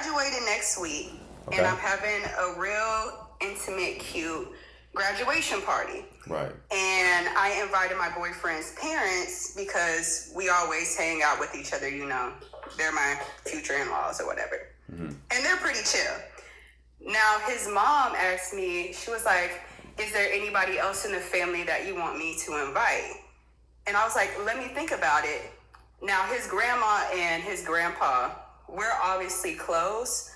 graduating next week, and Okay. I'm having a real intimate, cute graduation party. Right. And I invited my boyfriend's parents because we always hang out with each other, you know. They're my future in-laws or whatever. Mm-hmm. And they're pretty chill. Now, his mom asked me, she was like, is there anybody else in the family that you want me to invite? And I was like, let me think about it. Now, his grandma and his grandpa, we're obviously close,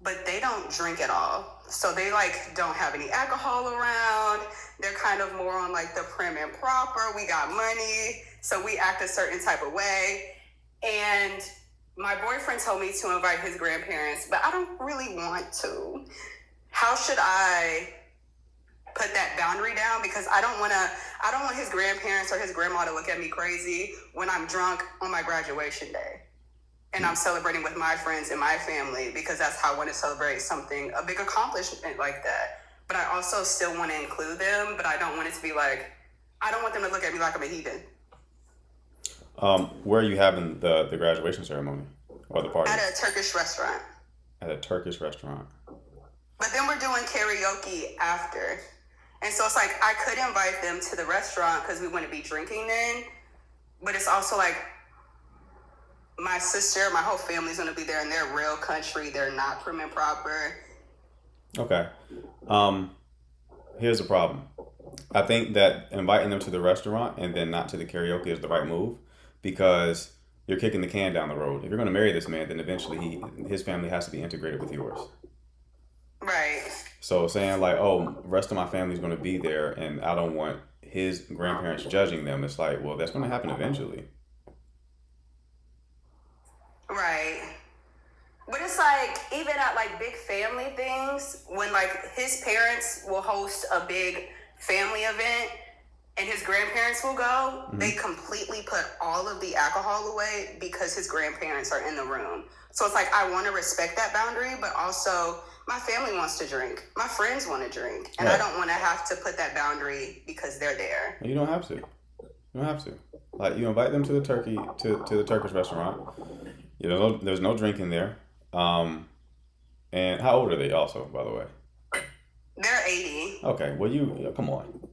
but they don't drink at all. So they like don't have any alcohol around. They're kind of more on like the prim and proper. We got money, so we act a certain type of way. And my boyfriend told me to invite his grandparents, but I don't really want to. How should I put that boundary down? Because I don't want his grandparents or his grandma to look at me crazy when I'm drunk on my graduation day. And I'm celebrating with my friends and my family because that's how I want to celebrate something, a big accomplishment like that. But I also still want to include them, but I don't want it to be like, I don't want them to look at me like I'm a heathen. Where are you having the graduation ceremony or the party? At a Turkish restaurant. At a Turkish restaurant. But then we're doing karaoke after. And so it's like, I could invite them to the restaurant because we wouldn't be drinking then. But it's also like, my sister, my whole family's going to be there, and they're real country. They're not prim and proper. Okay. Here's the problem. I think that inviting them to the restaurant and then not to the karaoke is the right move because you're kicking the can down the road. If you're going to marry this man, then eventually his family has to be integrated with yours. Right. So saying like, oh, rest of my family's going to be there and I don't want his grandparents judging them, it's like, well, that's going to happen eventually. Right. But it's like, even at like big family things, when like his parents will host a big family event and his grandparents will go, they completely put all of the alcohol away because his grandparents are in the room. So it's like, I want to respect that boundary, but also my family wants to drink. My friends want to drink. And I don't want to have to put that boundary because they're there. You don't have to. You don't have to. Like, you invite them to the the Turkish restaurant. You know, there's no drinking there. And how old are they also, by the way? They're 80. Okay, well, come on.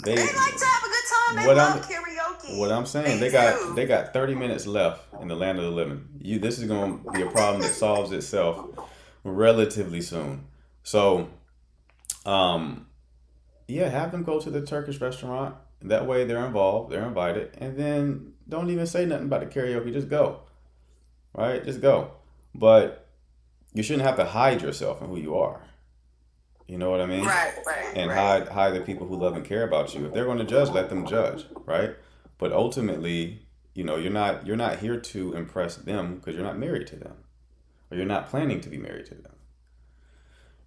They like to have a good time. They What love karaoke. What I'm saying, They they got 30 minutes left in the land of the living. This is going to be a problem that solves itself relatively soon. So, yeah, have them go to the Turkish restaurant. That way they're involved, they're invited, and then don't even say nothing about the karaoke. Just go. Right? Just go. But you shouldn't have to hide yourself and who you are. You know what I mean? Right. And hide the people who love and care about you. If they're going to judge, let them judge, right? But ultimately, you know, you're not here to impress them because you're not married to them, or you're not planning to be married to them.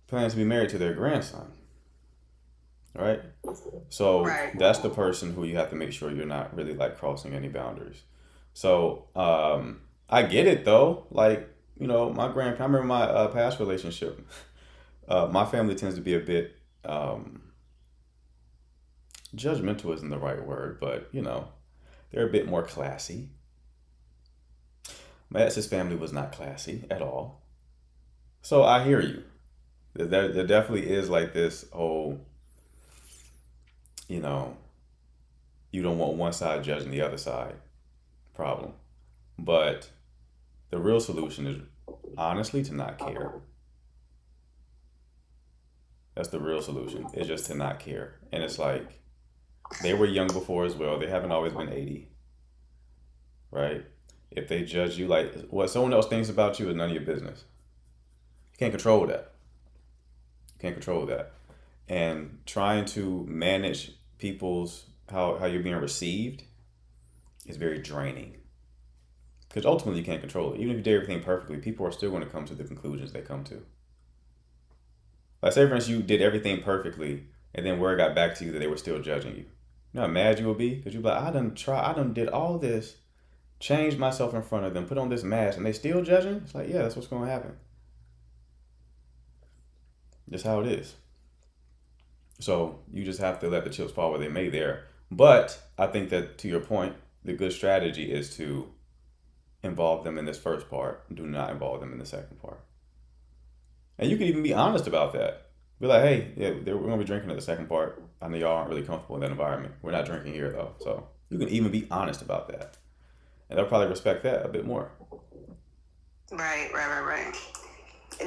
Planning to be married to their grandson, right? So that's the person who you have to make sure you're not really like crossing any boundaries. So I get it though. Like, you know, I remember my past relationship. My family tends to be a bit judgmental isn't the right word, but you know, they're a bit more classy. My ex's family was not classy at all. So I hear you. There definitely is like this whole, you know, you don't want one side judging the other side problem. But the real solution is honestly to not care. That's the real solution. It's just to not care. And it's like, they were young before as well. They haven't always been 80. Right? If they judge you like what someone else thinks about you is none of your business. You can't control that. You can't control that. And trying to manage people's how you're being received is very draining. Because ultimately you can't control it. Even if you did everything perfectly, people are still going to come to the conclusions they come to. Like, say for instance, you did everything perfectly, and then word got back to you that they were still judging you. You know how mad you will be? Because you'll be like, I done did all this, changed myself in front of them, put on this mask, and they still judging? It's like, yeah, that's what's going to happen. Just how it is. So you just have to let the chips fall where they may there. But I think that, to your point, the good strategy is to involve them in this first part. Do not involve them in the second part. And you can even be honest about that. Be like, hey, yeah, we're gonna be drinking at the second part. I know y'all aren't really comfortable in that environment. We're not drinking here though, so you can even be honest about that, and they'll probably respect that a bit more. Right.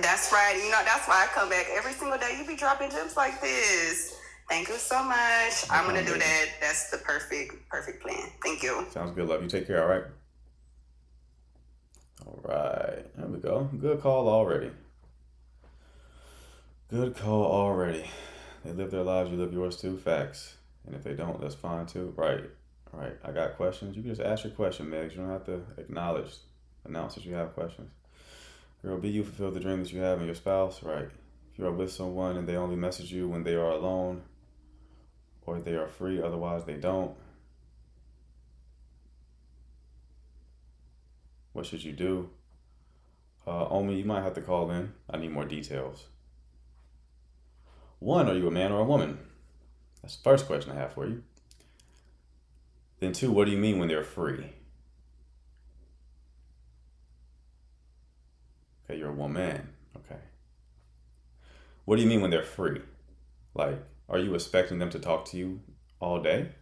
That's right. You know, that's why I come back every single day. You be dropping gems like this. Thank you so much. I'm gonna do that. That's the perfect plan. Thank you. Sounds good, love. You take care. All right. All right. There we go. Good call already. Good call already. They live their lives, you live yours too. Facts. And if they don't, that's fine too. Right. All right. I got questions. You can just ask your question, Megs. You don't have to announce that you have questions. Girl, be you, fulfill the dream that you have in your spouse. Right. If you are with someone and they only message you when they are alone or they are free, otherwise they don't, what should you do? Omi, you might have to call in. I need more details. 1, are you a man or a woman? That's the first question I have for you. Then 2, what do you mean when they're free? Okay, you're a woman. Okay. What do you mean when they're free? Like, are you expecting them to talk to you all day?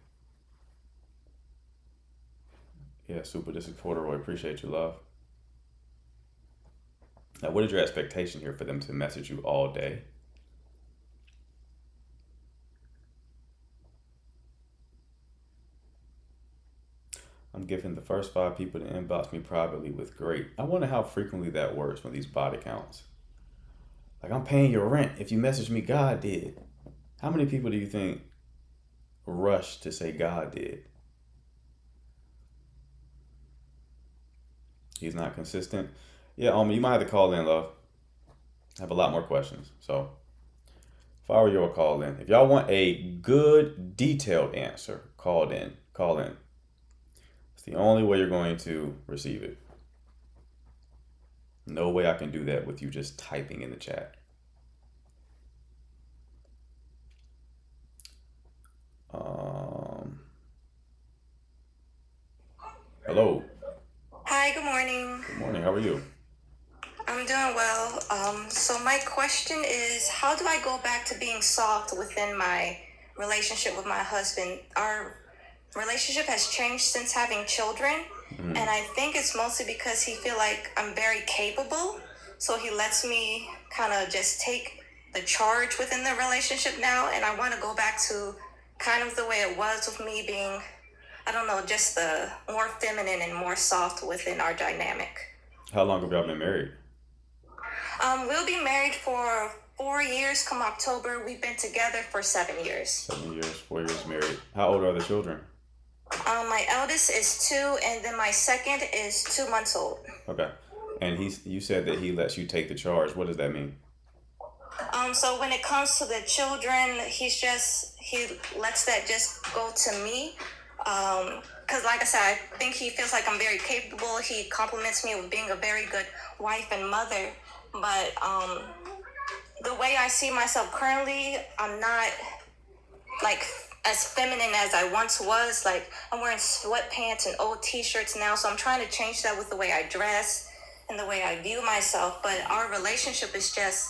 Yeah, super. This is Corduroy. Appreciate you, love. Now, what is your expectation here for them to message you all day? I'm giving the first 5 people to inbox me privately with great. I wonder how frequently that works with these body counts. Like, I'm paying your rent. If you message me, God did. How many people do you think rush to say God did? He's not consistent. Yeah, you might have to call in, love. I have a lot more questions. So, if I were you, I'll call in. If y'all want a good, detailed answer, call in. It's the only way you're going to receive it. No way I can do that with you just typing in the chat. Hello. Hi, good morning. Good morning. How are you? I'm doing well. So my question is, how do I go back to being soft within my relationship with my husband? Our relationship has changed since having children, and I think it's mostly because he feel like I'm very capable, so he lets me kind of just take the charge within the relationship now, and I want to go back to kind of the way it was with me being, I don't know, just the more feminine and more soft within our dynamic. How long have y'all been married? We'll be married for 4 years come October. We've been together for 7 years. 7 years, 4 years married. How old are the children? My eldest is 2, and then my second is 2 months old. Okay. And you said that he lets you take the charge. What does that mean? So when it comes to the children, he lets that just go to me. Because like I said, I think he feels like I'm very capable. He compliments me with being a very good wife and mother. But the way I see myself currently, I'm not like as feminine as I once was. Like, I'm wearing sweatpants and old t-shirts now, so I'm trying to change that with the way I dress and the way I view myself. But our relationship is just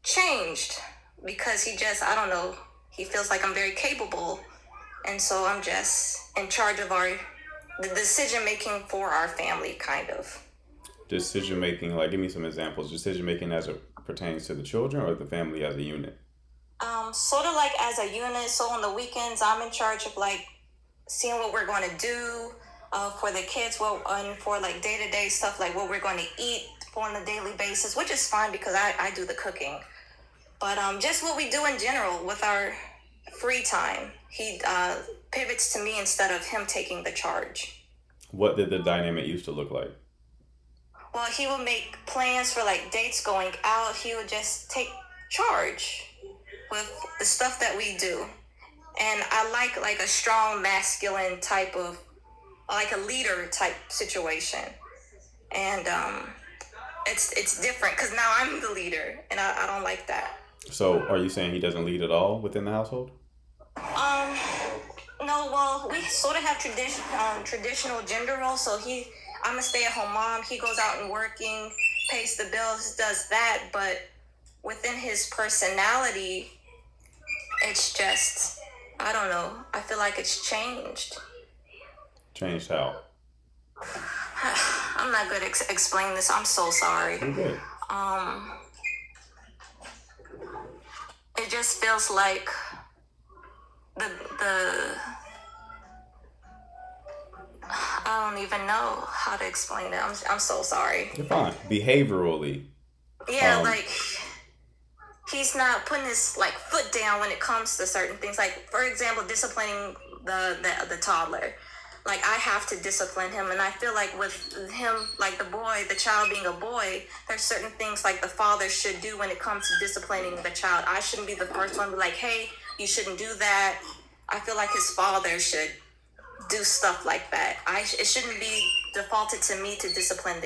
changed because I don't know, he feels like I'm very capable, and so I'm just in charge of the decision making for our family, kind of. Decision making, like, give me some examples. Decision making as it pertains to the children or the family as a unit? Sort of like as a unit. So on the weekends, I'm in charge of like seeing what we're going to do for the kids, and for like day-to-day stuff, like what we're going to eat on a daily basis, which is fine because I do the cooking. But just what we do in general with our free time, he pivots to me instead of him taking the charge. What did the dynamic used to look like? Well, he would make plans for like dates going out. He would just take charge with the stuff that we do. And I like a strong masculine type of, like a leader type situation. And it's different because now I'm the leader, and I don't like that. So are you saying he doesn't lead at all within the household? No, well, we sort of have traditional gender roles. So I'm a stay-at-home mom. He goes out and working, pays the bills, does that. But within his personality, it's just, I don't know. I feel like it's changed. Changed how? I'm not good at explaining this. I'm so sorry. You're good. It just feels like the I don't even know how to explain it. I'm so sorry. You're fine. Behaviorally. Yeah, like he's not putting his like foot down when it comes to certain things. Like for example, disciplining the toddler. Like I have to discipline him, and I feel like with him, like the child being a boy, there's certain things like the father should do when it comes to disciplining the child. I shouldn't be the first one to be like, hey, you shouldn't do that. I feel like his father should do stuff like that. It shouldn't be defaulted to me to discipline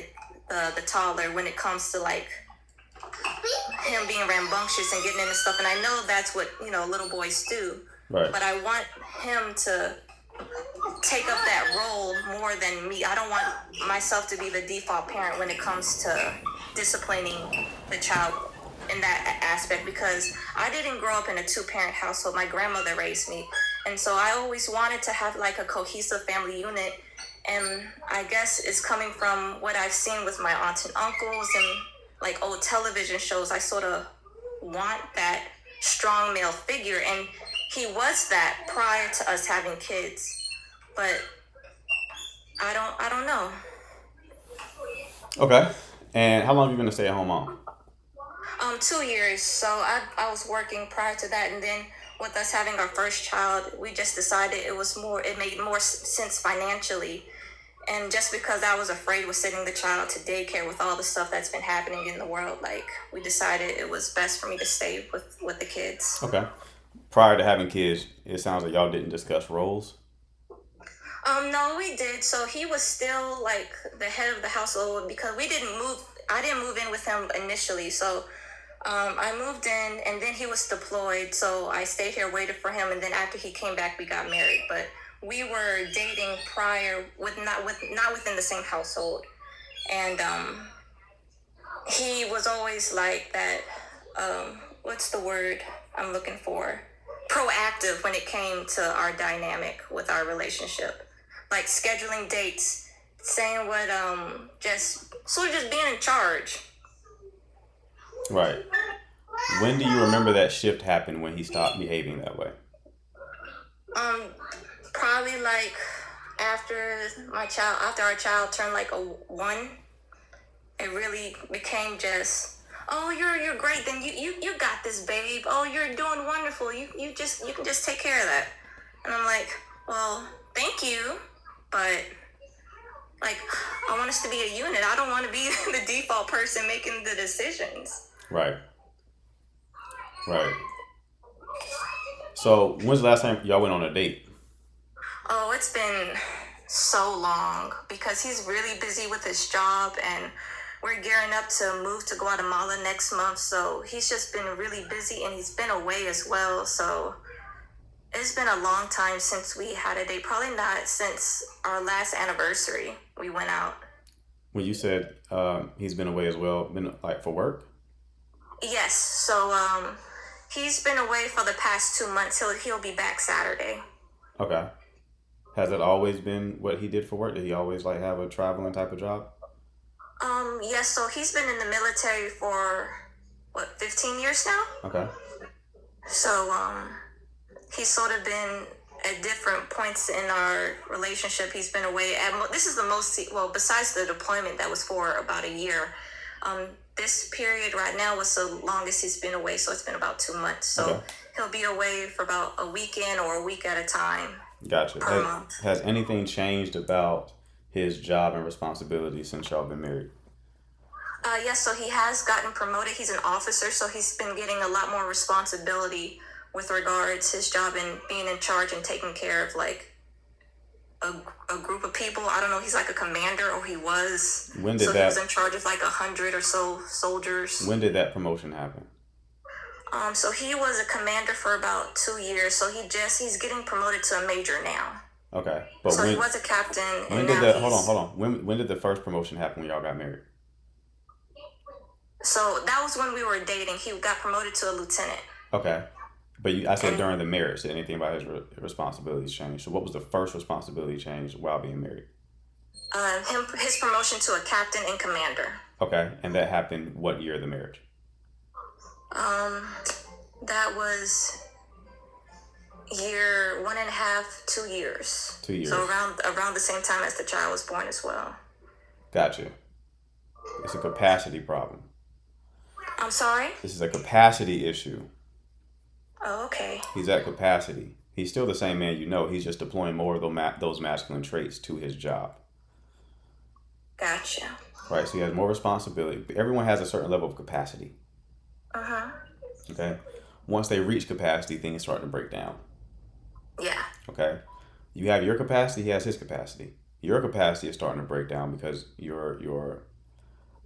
the toddler when it comes to like him being rambunctious and getting into stuff. And I know that's what little boys do. Right. But I want him to take up that role more than me. I don't want myself to be the default parent when it comes to disciplining the child in that aspect, because I didn't grow up in a 2-parent household. My grandmother raised me, and so I always wanted to have like a cohesive family unit. And I guess it's coming from what I've seen with my aunts and uncles and like old television shows. I sort of want that strong male figure, and he was that prior to us having kids, but I don't know. Okay. And how long have you been a stay-at-home mom? 2 years. So I was working prior to that, and then with us having our first child, we just decided it made more sense financially. And just because I was afraid with sending the child to daycare with all the stuff that's been happening in the world, like we decided it was best for me to stay with the kids. Okay. Prior to having kids, it sounds like y'all didn't discuss roles. No, we did. So he was still like the head of the household because I didn't move in with him initially. So I moved in, and then he was deployed. So I stayed here, waited for him, and then after he came back, we got married. But we were dating prior, not within the same household, and he was always like that. What's the word I'm looking for? Proactive when it came to our dynamic with our relationship, like scheduling dates, saying what, just being in charge. Right. When do you remember that shift happened when he stopped behaving that way? Probably like after our child turned like 1, it really became just, oh, you're great. Then you got this, babe. Oh, you're doing wonderful. You can just take care of that. And I'm like, well, thank you, but like I want us to be a unit. I don't want to be the default person making the decisions. Right. Right. So when's the last time y'all went on a date? Oh, it's been so long because he's really busy with his job, and we're gearing up to move to Guatemala next month. So he's just been really busy, and he's been away as well. So it's been a long time since we had a date. Probably not since our last anniversary we went out. When you said he's been away as well, been like for work? Yes. So he's been away for the past 2 months. He'll be back Saturday. Okay. Has it always been what he did for work? Did he always like have a traveling type of job? Yes, so he's been in the military for 15 years now? Okay. So he's sort of been at different points in our relationship. He's been away this is the most, besides the deployment that was for about a year, this period right now was the longest he's been away, so it's been about 2 months. So Okay. He'll be away for about a weekend or a week at a time. Gotcha. Per month. Has anything changed about his job and responsibilities since y'all been married? Yes, so he has gotten promoted. He's an officer, so he's been getting a lot more responsibility with regards to his job and being in charge and taking care of like a group of people. I don't know, he's like a commander, or he was. When did so that? he was in charge of like 100 or so soldiers. When did that promotion happen? So he was a commander for about 2 years. So he's getting promoted to a major now. Okay, but So when he was a captain. when And did now that? Hold on. When did the first promotion happen when y'all got married? So that was when we were dating. He got promoted to a lieutenant. Okay. But I said during the marriage, did anything about his responsibilities change? So what was the first responsibility change while being married? His promotion to a captain and commander. Okay. And that happened what year of the marriage? That was year 1.5, 2 years. 2 years. So around the same time as the child was born as well. Gotcha. It's a capacity problem. I'm sorry? This is a capacity issue. Oh, okay. He's at capacity. He's still the same man you know. He's just deploying more of those masculine traits to his job. Gotcha. Right? So he has more responsibility. Everyone has a certain level of capacity. Uh-huh. Okay? Once they reach capacity, things start to break down. Yeah. Okay? You have your capacity, he has his capacity. Your capacity is starting to break down because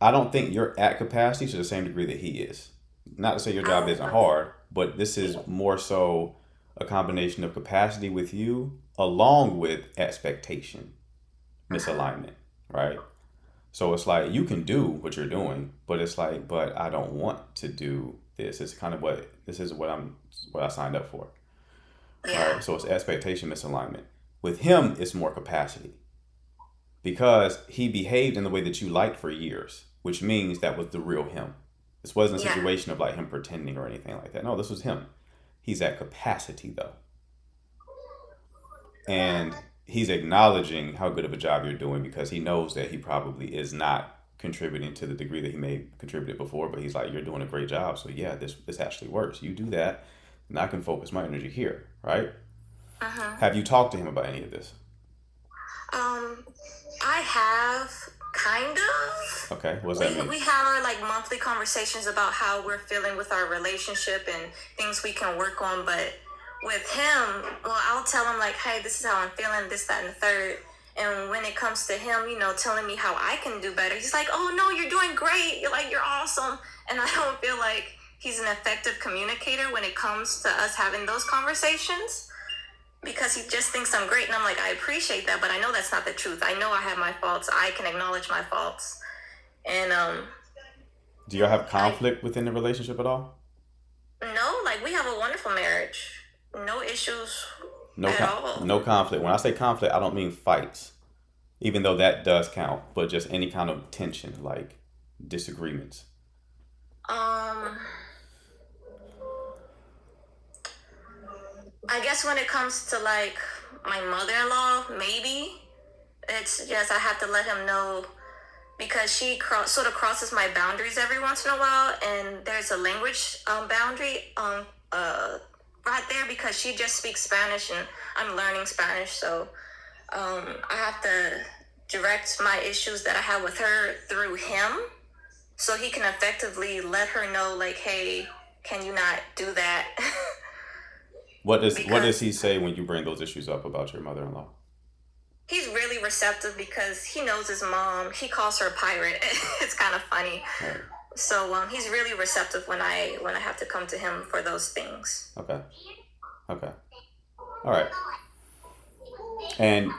I don't think you're at capacity to the same degree that he is. Not to say your job isn't hard, but this is more so a combination of capacity with you along with expectation misalignment, right? So it's like you can do what you're doing, but it's like, but I don't want to do this. It's kind of what I signed up for. Yeah. Right? So it's expectation misalignment. With him, it's more capacity. Because he behaved in the way that you liked for years, which means that was the real him. This wasn't a situation of like him pretending or anything like that. No, this was him. He's at capacity though. And he's acknowledging how good of a job you're doing because he knows that he probably is not contributing to the degree that he may have contributed before, but he's like, you're doing a great job. So yeah, this actually works. You do that, and I can focus my energy here, right? Uh-huh. Have you talked to him about any of this? I have kind of. Okay, what does that mean? We have our like monthly conversations about how we're feeling with our relationship and things we can work on. But with him, well, I'll tell him like, hey, this is how I'm feeling, this, that, and the third. And when it comes to him, telling me how I can do better, he's like, oh no, you're doing great. You're awesome. And I don't feel like he's an effective communicator when it comes to us having those conversations. Because he just thinks I'm great, and I'm like, I appreciate that, but I know that's not the truth. I know I have my faults. I can acknowledge my faults. And do y'all have conflict within the relationship at all? No, like we have a wonderful marriage. No issues at all. No conflict. When I say conflict, I don't mean fights, even though that does count, but just any kind of tension, like disagreements. I guess when it comes to like my mother-in-law, maybe it's just I have to let him know because she sort of crosses my boundaries every once in a while, and there's a language boundary right there because she just speaks Spanish and I'm learning Spanish, so I have to direct my issues that I have with her through him so he can effectively let her know like, hey, can you not do that? What does he say when you bring those issues up about your mother-in-law? He's really receptive because he knows his mom. He calls her a pirate. It's kind of funny. Right. So he's really receptive when I have to come to him for those things. Okay. All right. And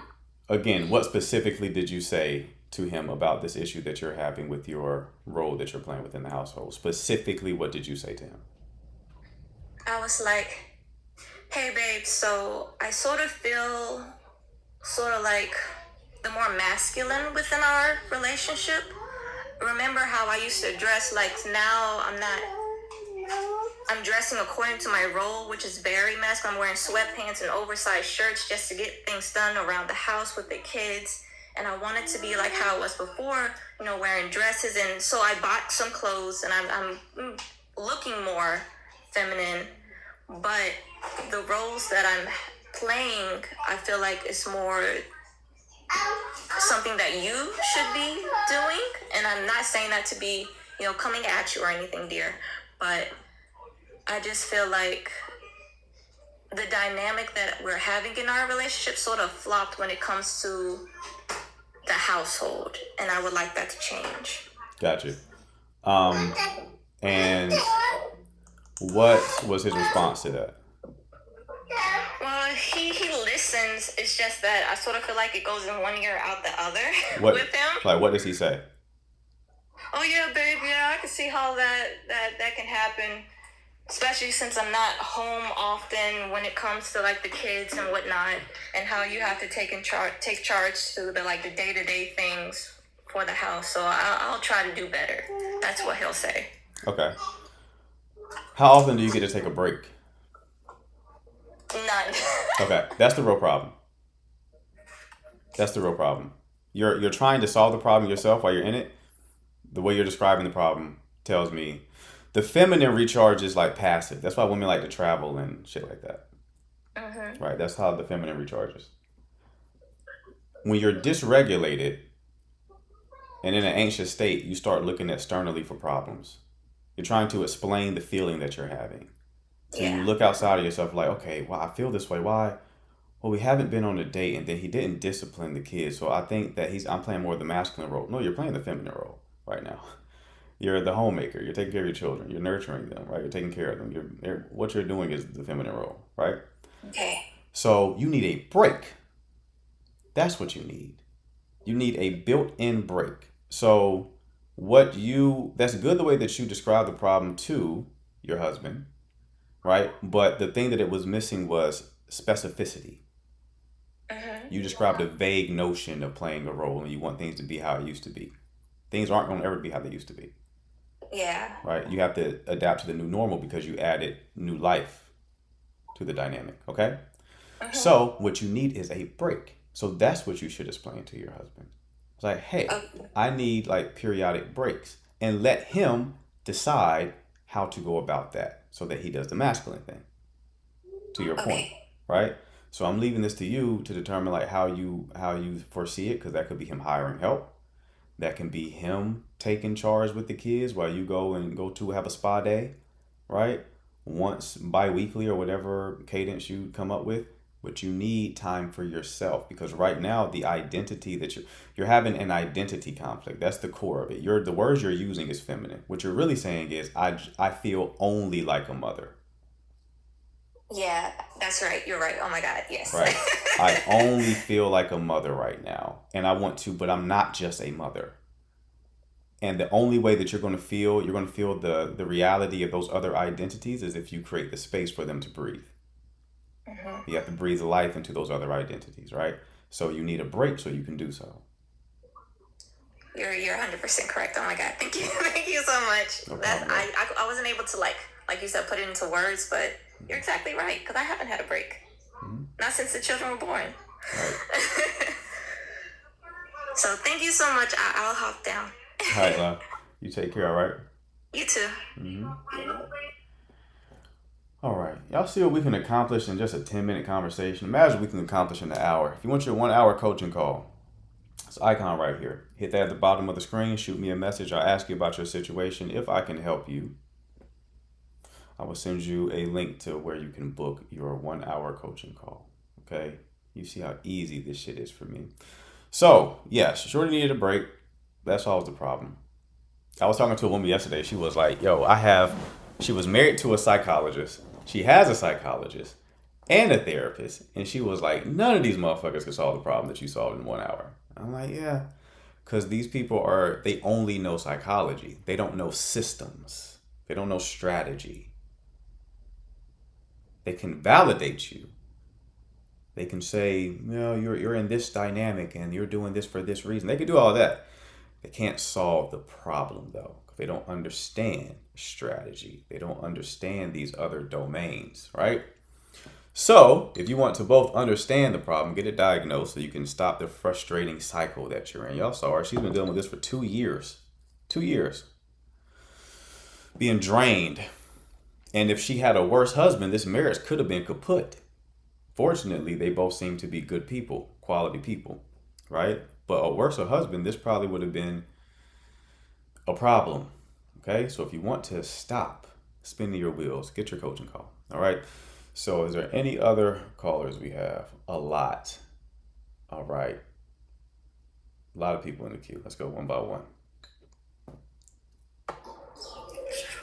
again, what specifically did you say to him about this issue that you're having with your role that you're playing within the household? Specifically, what did you say to him? I was like, hey babe, so I sort of feel like the more masculine within our relationship. Remember how I used to dress? Like now I'm dressing according to my role, which is very masculine. I'm wearing sweatpants and oversized shirts just to get things done around the house with the kids. And I wanted to be like how it was before, wearing dresses. And so I bought some clothes and I'm looking more feminine. But the roles that I'm playing, I feel like it's more something that you should be doing. And I'm not saying that to be, coming at you or anything, dear. But I just feel like the dynamic that we're having in our relationship sort of flopped when it comes to the household. And I would like that to change. Gotcha. And what was his response to that? Well, he listens. It's just that I sort of feel like it goes in one ear out the other with him. Like, what does he say? oh yeah, babe, yeah, I can see how that can happen. Especially since I'm not home often when it comes to like the kids and whatnot, and how you have to take charge to the like the day-to-day things for the house. So I'll try to do better. That's what he'll say. Okay. How often do you get to take a break? None. Okay, that's the real problem. That's the real problem. You're trying to solve the problem yourself while you're in it. The way you're describing the problem tells me the feminine recharge is like passive. That's why women like to travel and shit like that. Right? That's how the feminine recharges. When you're dysregulated and in an anxious state, you start looking externally for problems. You're trying to explain the feeling that you're having. So you look outside of yourself like, okay, well, I feel this way. Why? Well, we haven't been on a date, and then he didn't discipline the kids. So I think that I'm playing more of the masculine role. No, you're playing the feminine role right now. You're the homemaker. You're taking care of your children. You're nurturing them, right? You're taking care of them. What you're doing is the feminine role, right? Okay. So you need a break. That's what you need. You need a built-in break. So that's good the way that you describe the problem to your husband, right? But the thing that it was missing was specificity. You described a vague notion of playing a role and you want things to be how it used to be. Things aren't going to ever be how they used to be. Yeah. Right? You have to adapt to the new normal because you added new life to the dynamic, okay? So what you need is a break. So that's what you should explain to your husband. It's like, hey, I need like periodic breaks, and let him decide how to go about that so that he does the masculine thing. To your point, right? So I'm leaving this to you to determine like how you foresee it, because that could be him hiring help. That can be him taking charge with the kids while you go to have a spa day, right? Once bi-weekly or whatever cadence you come up with. But you need time for yourself, because right now the identity that you're having an identity conflict. That's the core of it. The words you're using is feminine. What you're really saying is I feel only like a mother. Yeah, that's right. You're right. Oh my God, yes. Right. I only feel like a mother right now, and I want to, but I'm not just a mother. And the only way that you're going to feel the reality of those other identities is if you create the space for them to breathe. You have to breathe life into those other identities, right? So you need a break so you can do so. You're 100% correct. Oh my God, thank you, thank you so much. No That problem. I wasn't able to like you said, put it into words, but you're exactly right, because I haven't had a break. Not since the children were born. Right. So thank you so much. I'll hop down. All right, love. You take care, all right? You too. All right. Y'all see what we can accomplish in just a 10-minute conversation? Imagine we can accomplish in an hour. If you want your 1-hour coaching call, it's an icon right here. Hit that at the bottom of the screen. Shoot me a message. I'll ask you about your situation. If I can help you, I will send you a link to where you can book your 1-hour coaching call. Okay? You see how easy this shit is for me. So, yes, Shorty needed a break. That solves the problem. I was talking to a woman yesterday. She was like, she was married to a psychologist. She has a psychologist and a therapist. And she was like, none of these motherfuckers can solve the problem that you solved in 1 hour. I'm like, yeah. Because these people they only know psychology. They don't know systems. They don't know strategy. They can validate you. They can say, you're in this dynamic and you're doing this for this reason. They can do all that. They can't solve the problem, though. They don't understand strategy. They don't understand these other domains, right? So if you want to both understand the problem, get it diagnosed so you can stop the frustrating cycle that you're in. Y'all saw her. She's been dealing with this for 2 years. 2 years. Being drained. And if she had a worse husband, this marriage could have been kaput. Fortunately, they both seem to be good people, quality people, right? But a worse husband, this probably would have been a problem. Okay, so if you want to stop spinning your wheels, get your coaching call. All right. So is there any other callers we have? A lot. All right. A lot of people in the queue. Let's go one by one.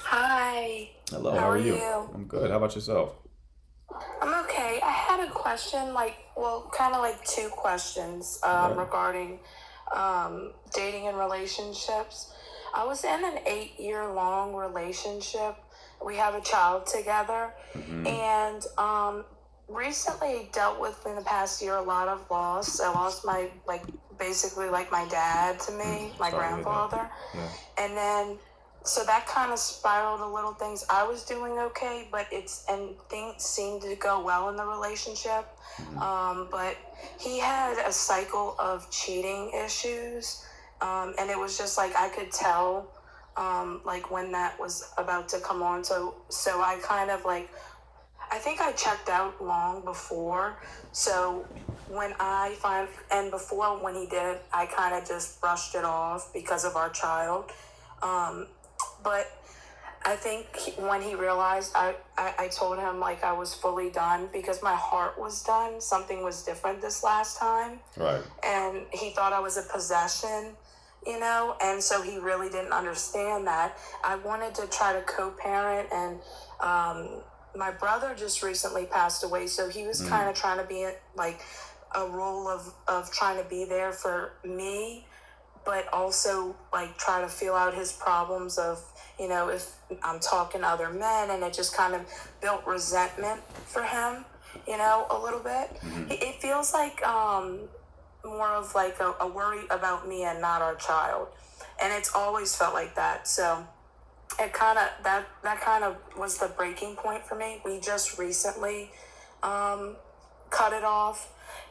Hi. Hello, how are you? I'm good. How about yourself? I'm okay. I had a question, kind of like 2 questions Right. regarding dating and relationships. I was in an 8-year-long relationship. We have a child together, and recently dealt with in the past year a lot of loss. I lost my basically my dad to me, my Sorry to hear that. grandfather, Yeah. and then so that kind of spiraled a little things. I was doing okay, but things seemed to go well in the relationship. But he had a cycle of cheating issues, and it was just I could tell, when that was about to come on. So I kind of I think I checked out long before. So when before when he did, I kind of just brushed it off because of our child. But I think when he realized, I told him I was fully done because my heart was done. Something was different this last time. Right. And he thought I was a possession, and so he really didn't understand that. I wanted to try to co-parent, and my brother just recently passed away, so he was kind of trying to be a role of trying to be there for me, but also try to feel out his problems of, if I'm talking to other men, and it just kind of built resentment for him, a little bit. It feels more of a worry about me and not our child. And it's always felt like that. So it kind of, that kind of was the breaking point for me. We just recently cut it off.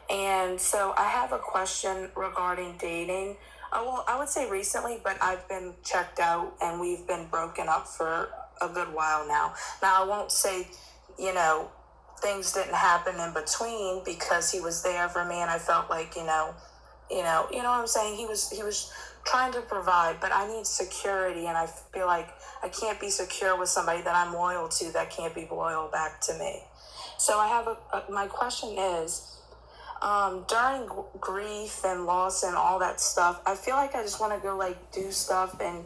And so I have a question regarding dating. Well, I would say recently, but I've been checked out and we've been broken up for a good while now. Now, I won't say, things didn't happen in between because he was there for me and I felt you know what I'm saying? He was trying to provide, but I need security, and I feel like I can't be secure with somebody that I'm loyal to that can't be loyal back to me. So I have my question is, during grief and loss and all that stuff, I feel like I just want to go do stuff and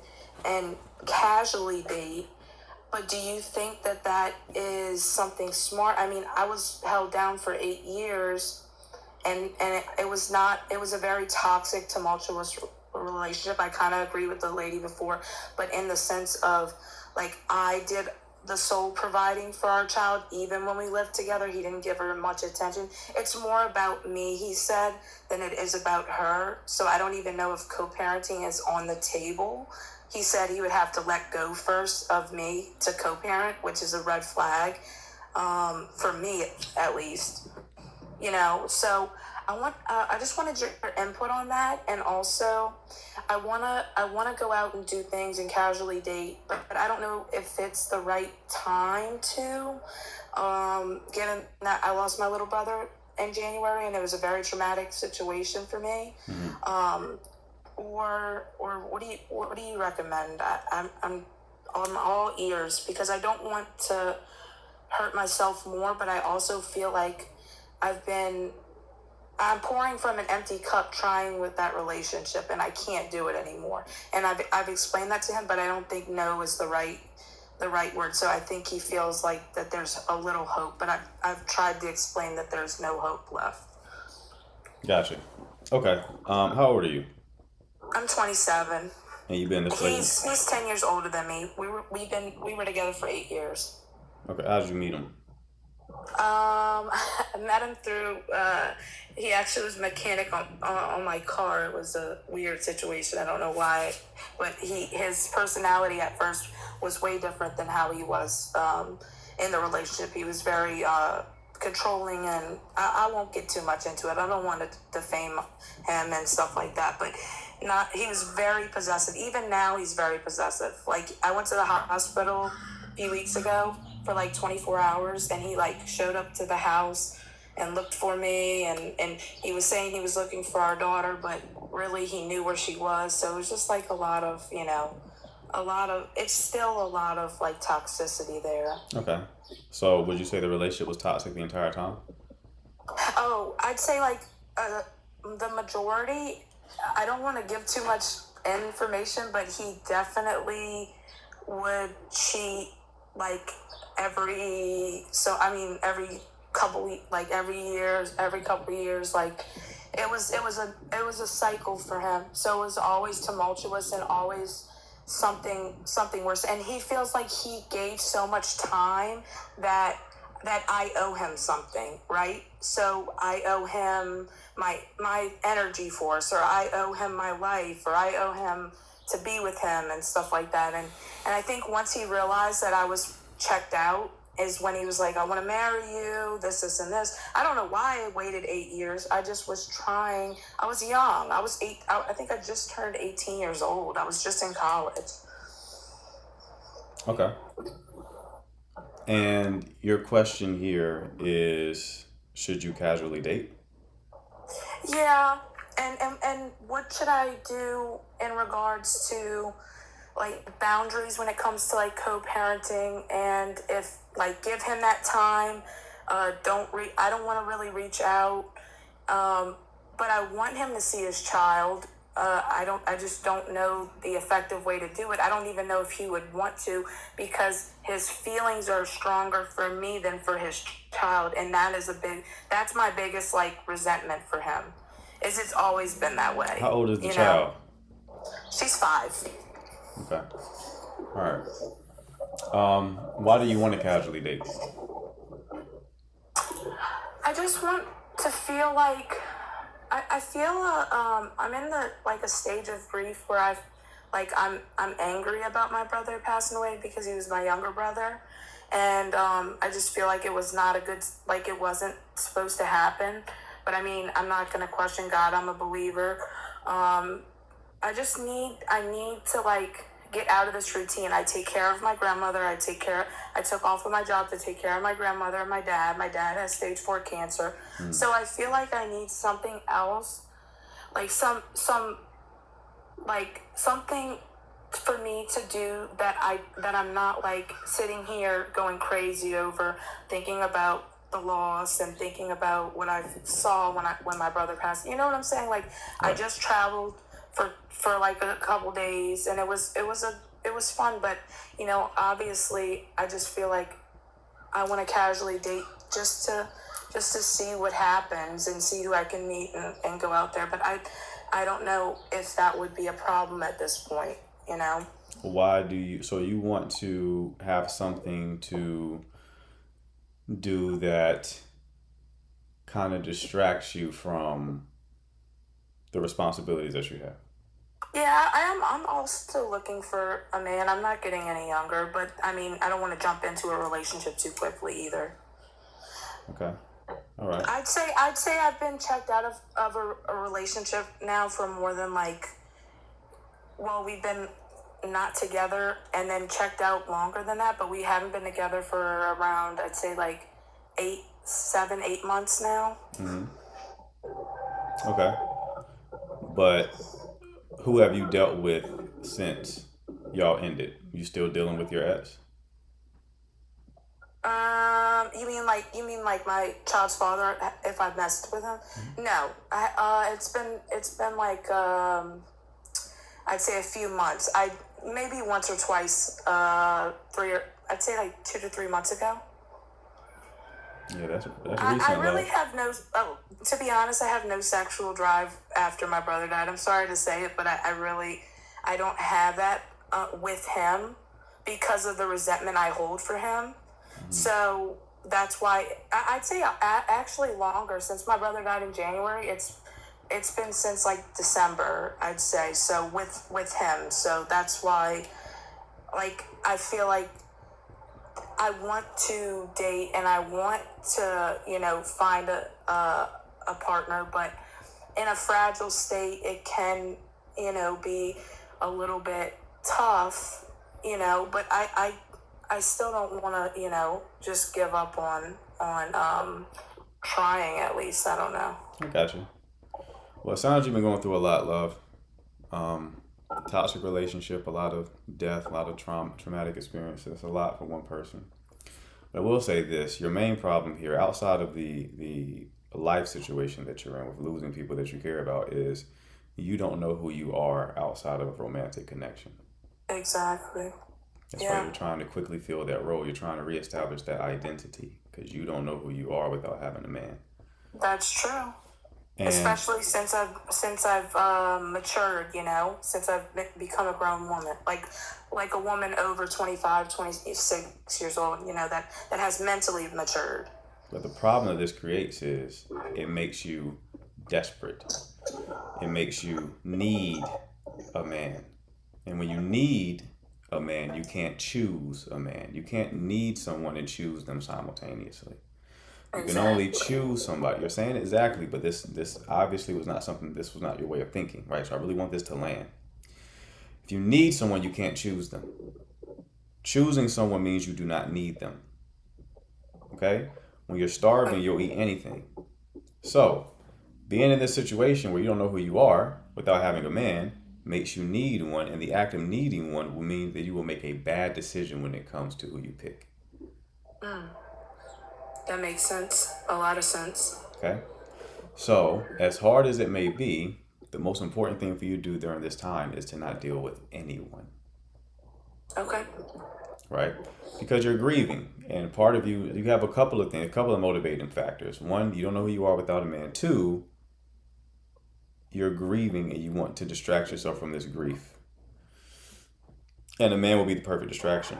casually date. But do you think that is something smart? I mean, I was held down for 8 years, and it was a very toxic, tumultuous relationship. I kind of agree with the lady before, but in the sense of I did the sole providing for our child. Even when we lived together, he didn't give her much attention. It's more about me, he said, than it is about her. So I don't even know if co-parenting is on the table. He said he would have to let go first of me to co-parent, which is a red flag, for me at least. So I just wanted your input on that, and also I wanna go out and do things and casually date, but I don't know if it's the right time to, given that I lost my little brother in January, and it was a very traumatic situation for me. Or what do you recommend? I'm on all ears because I don't want to hurt myself more, but I also feel like I'm pouring from an empty cup trying with that relationship, and I can't do it anymore. And I've explained that to him, but I don't think no is the right word. So I think he feels like that there's a little hope, but I've tried to explain that there's no hope left. Gotcha. Okay. How old are you? I'm 27. And you've been in this relationship? He's 10 years older than me. We were together for 8 years. Okay. How did you meet him? I met him through, he actually was a mechanic on my car. It was a weird situation. I don't know why, but his personality at first was way different than how he was, in the relationship. He was very, controlling, and I won't get too much into it. I don't want to defame him and stuff like that, but he was very possessive. Even now, he's very possessive. I went to the hospital a few weeks ago for 24 hours, and he showed up to the house and looked for me, and he was saying he was looking for our daughter, but really he knew where she was. So it was just a lot of, it's still a lot of toxicity there. Okay. So would you say the relationship was toxic the entire time? Oh, I'd say the majority. I don't want to give too much information, but he definitely would cheat every couple years. It was a cycle for him. So it was always tumultuous and always something worse, and he feels like he gave so much time that I owe him something, right? So I owe him my energy force, or I owe him my life, or I owe him to be with him and stuff like that. And I think once he realized that I was checked out is when he was like, I want to marry you, this, and this. I don't know why I waited 8 years. I just was trying. I was young. I was I think I just turned 18 years old. I was just in college. Okay. And your question here is, should you casually date? Yeah. And what should I do in regards to like boundaries when it comes to like co-parenting, and if like give him that time, I don't want to really reach out, but I want him to see his child. I just don't know the effective way to do it. I don't even know if he would want to, because his feelings are stronger for me than for his child, and that's my biggest like resentment for him. It's always been that way. How old is the child? She's 5. Okay. All right. Why do you want to casually date? I just want to feel like I feel I'm in a stage of grief where I'm angry about my brother passing away because he was my younger brother, and I just feel like it was not it wasn't supposed to happen. But I mean, I'm not gonna question God. I'm a believer. I need to like get out of this routine. I take care of my grandmother. I took off of my job to take care of my grandmother and my dad. My dad has stage 4 cancer. So I feel like I need something else, like something for me to do that I'm not like sitting here going crazy over, thinking about the loss and thinking about what I saw when my brother passed. You know what I'm saying? Like, I just traveled for like a couple days, and it was fun, but you know, obviously I just feel like I want to casually date just to see what happens and see who I can meet and go out there. But I don't know if that would be a problem at this point, you know? So you want to have something to do that kind of distracts you from the responsibilities that you have? Yeah, I'm also looking for a man. I'm not getting any younger, but I mean, I don't want to jump into a relationship too quickly either. Okay. All right. I'd say I've been checked out of a relationship now for more than we've been not together and then checked out longer than that, but we haven't been together for around, I'd say 8 months now. Mm-hmm. Okay. But who have you dealt with since y'all ended? You still dealing with your ex? You mean like my child's father? If I've messed with him? Mm-hmm. No, it's been like I'd say a few months. Maybe once or twice. I'd say like 2 to 3 months ago. Yeah, that's recent. I really have to be honest, I have no sexual drive after my brother died. I'm sorry to say it, but I don't have that with him because of the resentment I hold for him. Mm-hmm. So that's why I'd say actually longer. Since my brother died in January, it's been since like December, I'd say. So with him, so that's why I feel like I want to date and I want to, find a partner, but in a fragile state, it can, be a little bit tough, but I still don't want to, just give up on trying at least. I don't know. I got you. Well, it sounds like you've been going through a lot, love. Toxic relationship, a lot of death, a lot of traumatic experiences, a lot for one person. But I will say this, your main problem here, outside of the life situation that you're in with losing people that you care about, is you don't know who you are outside of a romantic connection. Exactly. That's why you're trying to quickly fill that role. You're trying to reestablish that identity because you don't know who you are without having a man. That's true. And especially since I've matured, you know, since I've become a grown woman, like a woman over 25, 26 years old, you know, that has mentally matured. but the problem that this creates is it makes you desperate. It makes you need a man. And when you need a man, you can't choose a man. You can't need someone and choose them simultaneously. You can only choose somebody. You're saying it exactly, but this obviously was not something, this was not your way of thinking, right? So I really want this to land. If you need someone, you can't choose them. Choosing someone means you do not need them. Okay? When you're starving, you'll eat anything. So, being in this situation where you don't know who you are without having a man makes you need one, and the act of needing one will mean that you will make a bad decision when it comes to who you pick. That makes sense. A lot of sense. Okay? So, as hard as it may be, the most important thing for you to do during this time is to not deal with anyone. Okay. Right? Because you're grieving, and part of you have a couple of things, a couple of motivating factors. One, you don't know who you are without a man. Two, you're grieving and you want to distract yourself from this grief. And a man will be the perfect distraction.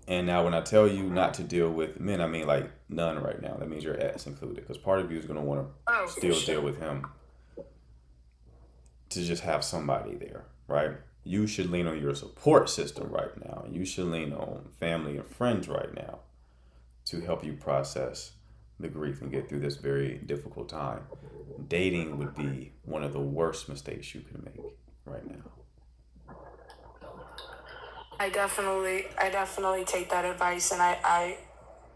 And now when I tell you not to deal with men, I mean like none right now. That means your ex included, because part of you is going to want to still deal with him to just have somebody there, right? You should lean on your support system right now. You should lean on family and friends right now to help you process the grief and get through this very difficult time. Dating would be one of the worst mistakes you can make right now. I definitely take that advice, and I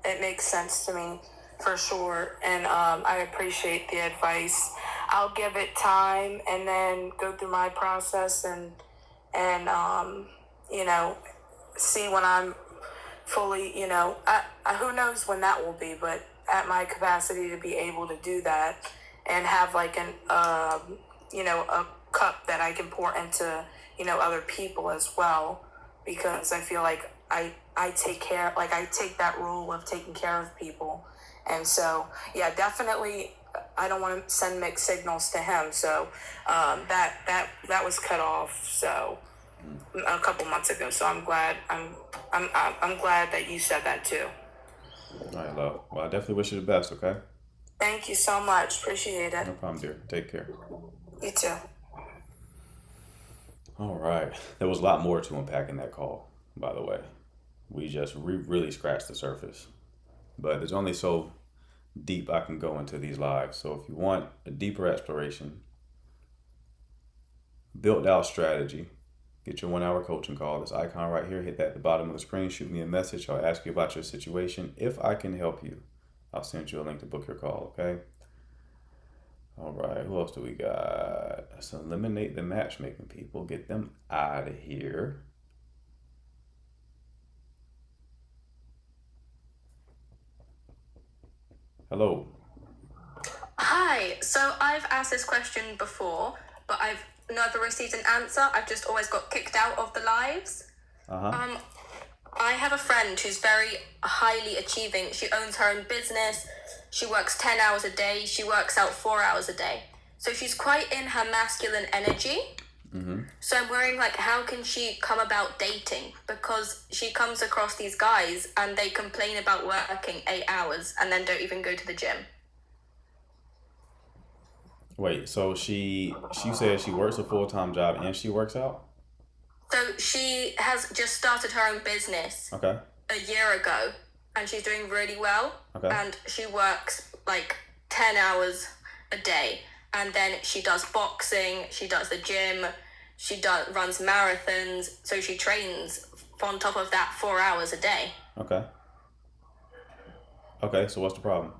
it makes sense to me for sure. And I appreciate the advice. I'll give it time and then go through my process and you know, see when I'm fully, you know, who knows when that will be, but at my capacity to be able to do that and have like you know, a cup that I can pour into, you know, other people as well, because I feel like I take that role of taking care of people. And so, yeah, definitely, I don't want to send mixed signals to him. So that was cut off. So a couple months ago. So I'm glad that you said that too. All right, love. Well, I definitely wish you the best, okay? Thank you so much. Appreciate it. No problem, dear. Take care. You too. All right. There was a lot more to unpack in that call, by the way. We just really scratched the surface. But there's only so deep I can go into these lives. So if you want a deeper exploration, built out strategy, get your 1 hour coaching call. This icon right here, hit that at the bottom of the screen, shoot me a message. I'll ask you about your situation. If I can help you, I'll send you a link to book your call, okay? All right, who else do we got? Let's eliminate the matchmaking people. Get them out of here. Hello. Hi. So I've asked this question before, but I've never received an answer. I've just always got kicked out of the lives. I have a friend who's very highly achieving. She owns her own business. She works 10 hours a day. She works out 4 hours a day. So she's quite in her masculine energy. So I'm worrying, like, how can she come about dating? Because she comes across these guys and they complain about working 8 hours and then don't even go to the gym. Wait, so she says she works a full-time job and she works out? So she has just started her own business Okay. a year ago, and she's doing really well. Okay. And she works like 10 hours a day, and then she does boxing, she does the gym, she runs marathons, so she trains on top of that 4 hours a day. Okay. Okay, so what's the problem?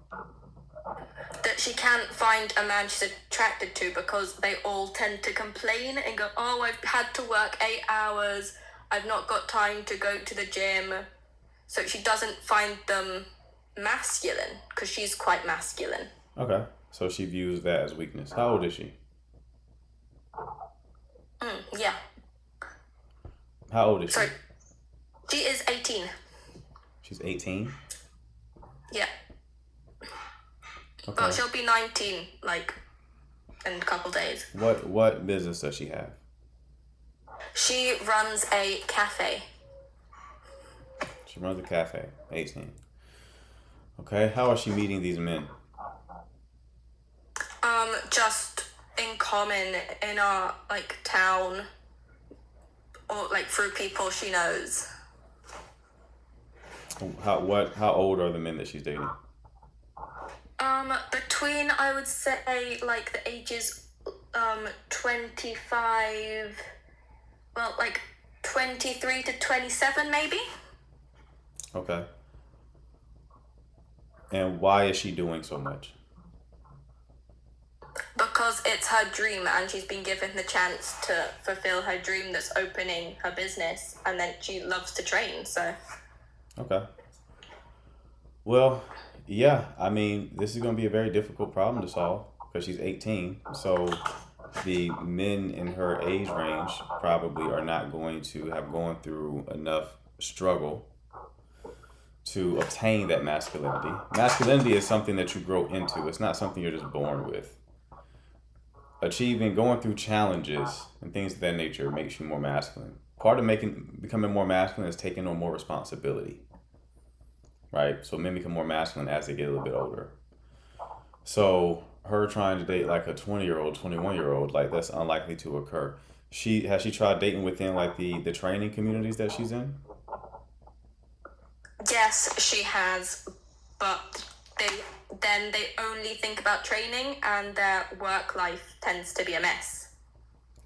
That she can't find a man she's attracted to because they all tend to complain and go, oh, I've had to work 8 hours, I've not got time to go to the gym. So she doesn't find them masculine because she's quite masculine. Okay, so she views that as weakness. How old is she? Yeah. How old is she? Sorry. She is 18. She's 18? Yeah. Okay. But she'll be 19, like, in a couple days. What business does she have? She runs a cafe. She runs a cafe. 18. Okay. How is she meeting these men? Just in common in our, like, town, or, like, through people she knows. How old are the men that she's dating? Between, I would say, like, the ages, 25, well, like, 23 to 27, maybe? Okay. And why is she doing so much? Because it's her dream and she's been given the chance to fulfill her dream that's opening her business, and then she loves to train, so. Okay. Well, yeah, I mean, this is going to be a very difficult problem to solve because she's 18. So the men in her age range probably are not going to have gone through enough struggle to obtain that masculinity. Masculinity is something that you grow into. It's not something you're just born with. Going through challenges and things of that nature makes you more masculine. Part of becoming more masculine is taking on more responsibility, right? So men become more masculine as they get a little bit older. So her trying to date like a 20-year-old, 21-year-old, like that's unlikely to occur. Has she tried dating within like the training communities that she's in? Yes, she has, but they only think about training, and their work life tends to be a mess.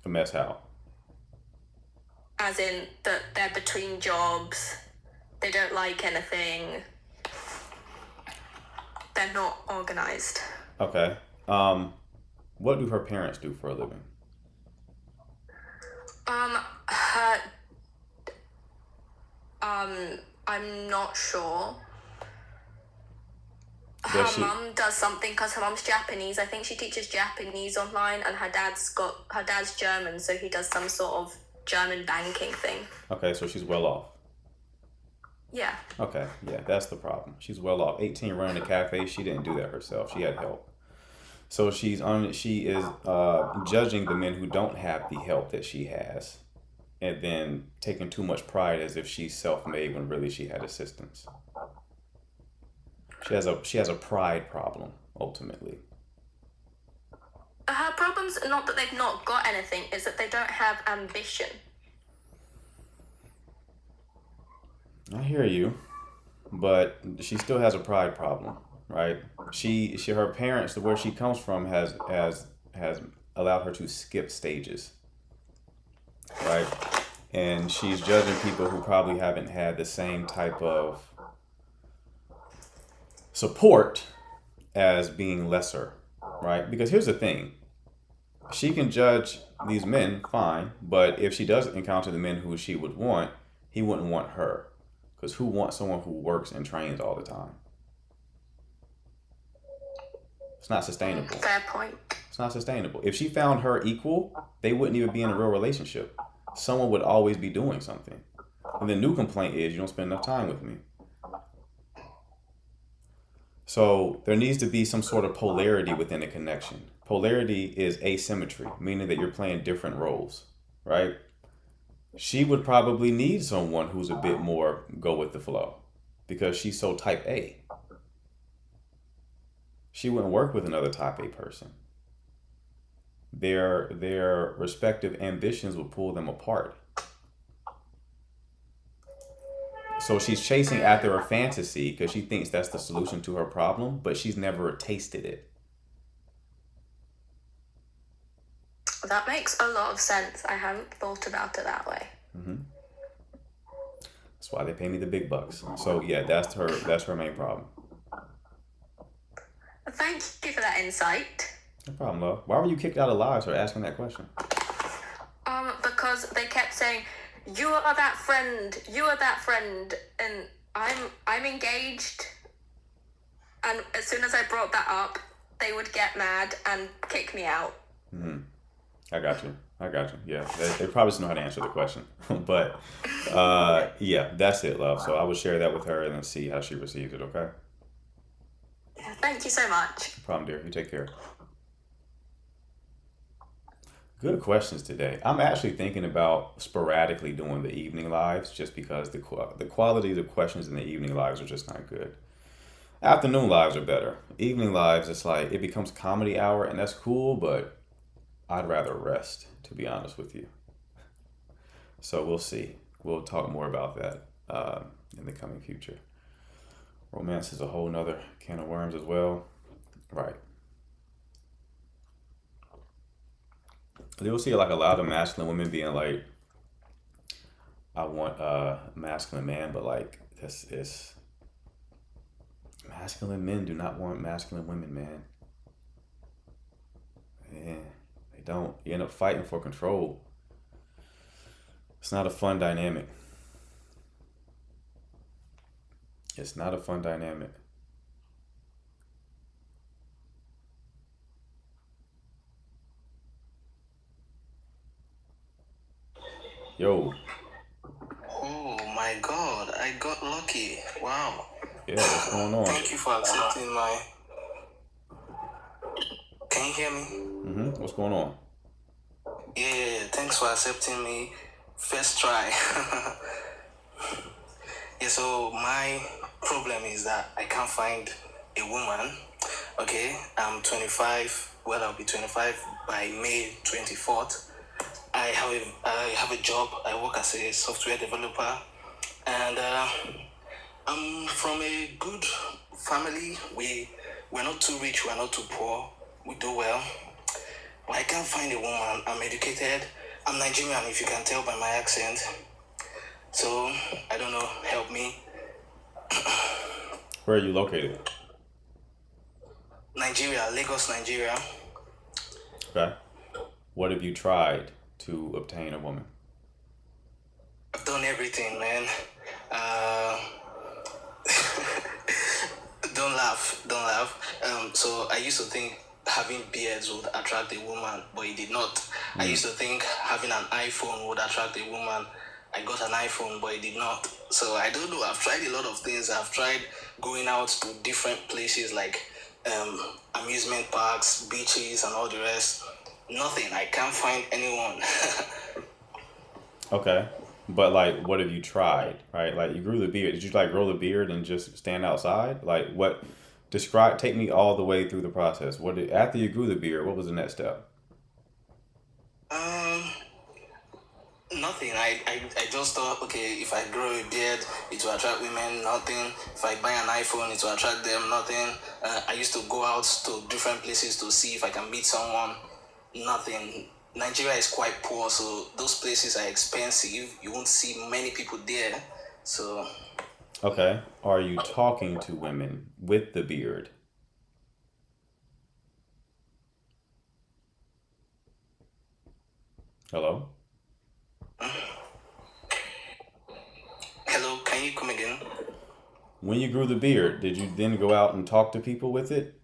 A mess how? As in that they're between jobs, they don't like anything, they're not organized. Okay. What do her parents do for a living? I'm not sure. Does Her mum does something because her mum's Japanese. I think she teaches Japanese online, and her dad's German, so he does some sort of German banking thing. Okay, so she's well off. Yeah. Okay, yeah, that's the problem. She's well off. 18, running a cafe. She didn't do that herself. She had help. So she is judging the men who don't have the help that she has, and then taking too much pride as if she's self-made when really she had assistance. She has a pride problem ultimately. Her problem's not that they've not got anything; it's that they don't have ambition. I hear you, but she still has a pride problem, right? Her parents, where she comes from, has allowed her to skip stages, right? And she's judging people who probably haven't had the same type of support as being lesser, right? Because here's the thing. She can judge these men fine, but if she does encounter the men who she would want, he wouldn't want her. Because who wants someone who works and trains all the time? It's not sustainable. Fair point. It's not sustainable. If she found her equal, they wouldn't even be in a real relationship. Someone would always be doing something. And the new complaint is you don't spend enough time with me. So there needs to be some sort of polarity within a connection. Polarity is asymmetry, meaning that you're playing different roles, right? She would probably need someone who's a bit more go with the flow because she's so type A. She wouldn't work with another type A person. Their respective ambitions would pull them apart. So she's chasing after a fantasy because she thinks that's the solution to her problem, but she's never tasted it. That makes a lot of sense. I hadn't thought about it that way. Mm-hmm. That's why they pay me the big bucks. So yeah, that's her main problem. Thank you for that insight. No problem, love. Why were you kicked out of Lives for asking that question? Because they kept saying, "You are that friend. You are that friend," and I'm engaged. And as soon as I brought that up, they would get mad and kick me out. Mm-hmm. I got you. Yeah, they probably just know how to answer the question. But yeah, that's it, love. So I will share that with her and then see how she receives it, okay? Thank you so much. No problem, dear. You take care. Good questions today. I'm actually thinking about sporadically doing the evening lives just because the quality of the questions in the evening lives are just not good. Afternoon lives are better. Evening lives, it's like it becomes comedy hour, and that's cool, but I'd rather rest, to be honest with you. So we'll see. We'll talk more about that in the coming future. Romance is a whole nother can of worms as well. Right. You'll see like a lot of masculine women being like, I want a masculine man, but like this is masculine men do not want masculine women, man. Yeah, they don't. You end up fighting for control. It's not a fun dynamic. It's not a fun dynamic. Yo, Oh my God, I got lucky. Wow. yeah, what's going on? Thank you for accepting my. Can you hear me? What's going on? Yeah. Thanks for accepting me. First try. Yeah, so my problem is that I can't find a woman. Okay, I'm 25. Well, I'll be 25 by May 24th. I have a job. I work as a software developer, and I'm from a good family. We're not too rich. We're not too poor. We do well. But I can't find a woman. I'm educated. I'm Nigerian, if you can tell by my accent. So I don't know. Help me. Where are you located? Nigeria, Lagos, Nigeria. Okay. What have you tried to obtain a woman? I've done everything, man. Don't laugh. So I used to think having beards would attract a woman, but it did not. I used to think having an iPhone would attract a woman. I got an iPhone, but it did not. So I don't know. I've tried a lot of things. I've tried going out to different places like amusement parks, beaches, and all the rest. Nothing. I can't find anyone. Okay. But like, what have you tried? Right? Like, you grew the beard. Did you like grow the beard and just stand outside? Like, what? Take me all the way through the process. After you grew the beard, what was the next step? Um, Nothing. I just thought, okay, if I grow a beard, it will attract women. Nothing. If I buy an iPhone, it will attract them. Nothing. I used to go out to different places to see if I can meet someone. Nothing. Nigeria is quite poor, so those places are expensive. You won't see many people there. So Okay. Are you talking to women with the beard? Hello? hello, can you come again? When you grew the beard, did you then go out and talk to people with it?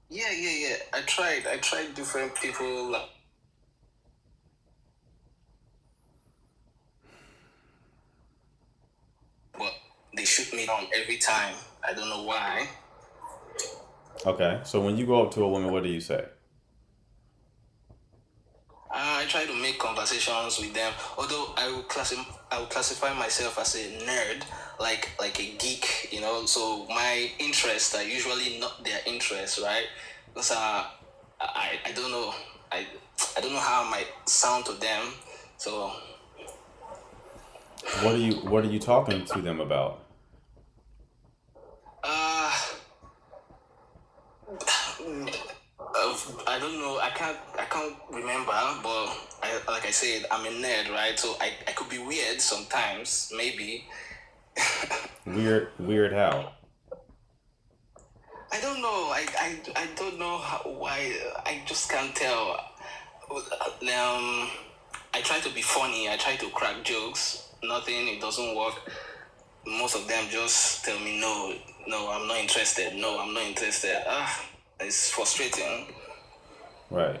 Yeah. I tried different people. But they shoot me down every time. I don't know why. Okay. So when you go up to a woman, what do you say? I try to make conversations with them. Although I will classify myself as a nerd, like a geek, So my interests are usually not their interests, right? Because I don't know. I don't know how I might sound to them. So What are you talking to them about? uh I don't know. I can't remember. But like I said, I'm a nerd, right? So I could be weird sometimes, maybe. Weird how? I don't know. I don't know why. I just can't tell. I try to be funny. I try to crack jokes. Nothing. It doesn't work. Most of them just tell me no, I'm not interested. No, I'm not interested. It's frustrating. Right.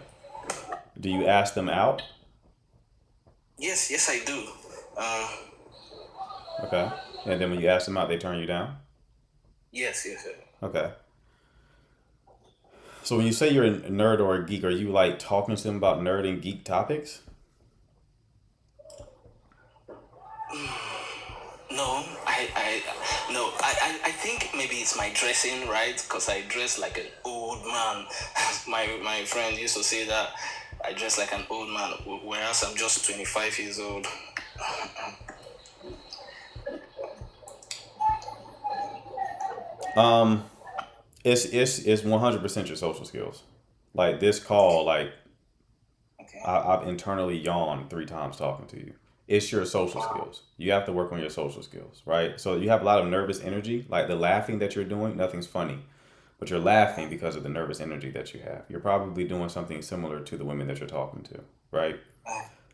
Do you ask them out? Yes, I do. Okay. And then when you ask them out, they turn you down? Yes, yes, yes. Okay. So when you say you're a nerd or a geek, are you like talking to them about nerd and geek topics? No, I think maybe it's my dressing, right? Because I dress like an old man. My friend used to say that I dress like an old man, whereas I'm just 25 years old. Um, it's 100% your social skills. Like this call, like Okay. I've internally yawned 3 times talking to you. It's your social skills. You have to work on your social skills, right? So you have a lot of nervous energy, like the laughing that you're doing, nothing's funny, but you're laughing because of the nervous energy that you have. You're probably doing something similar to the women that you're talking to, right?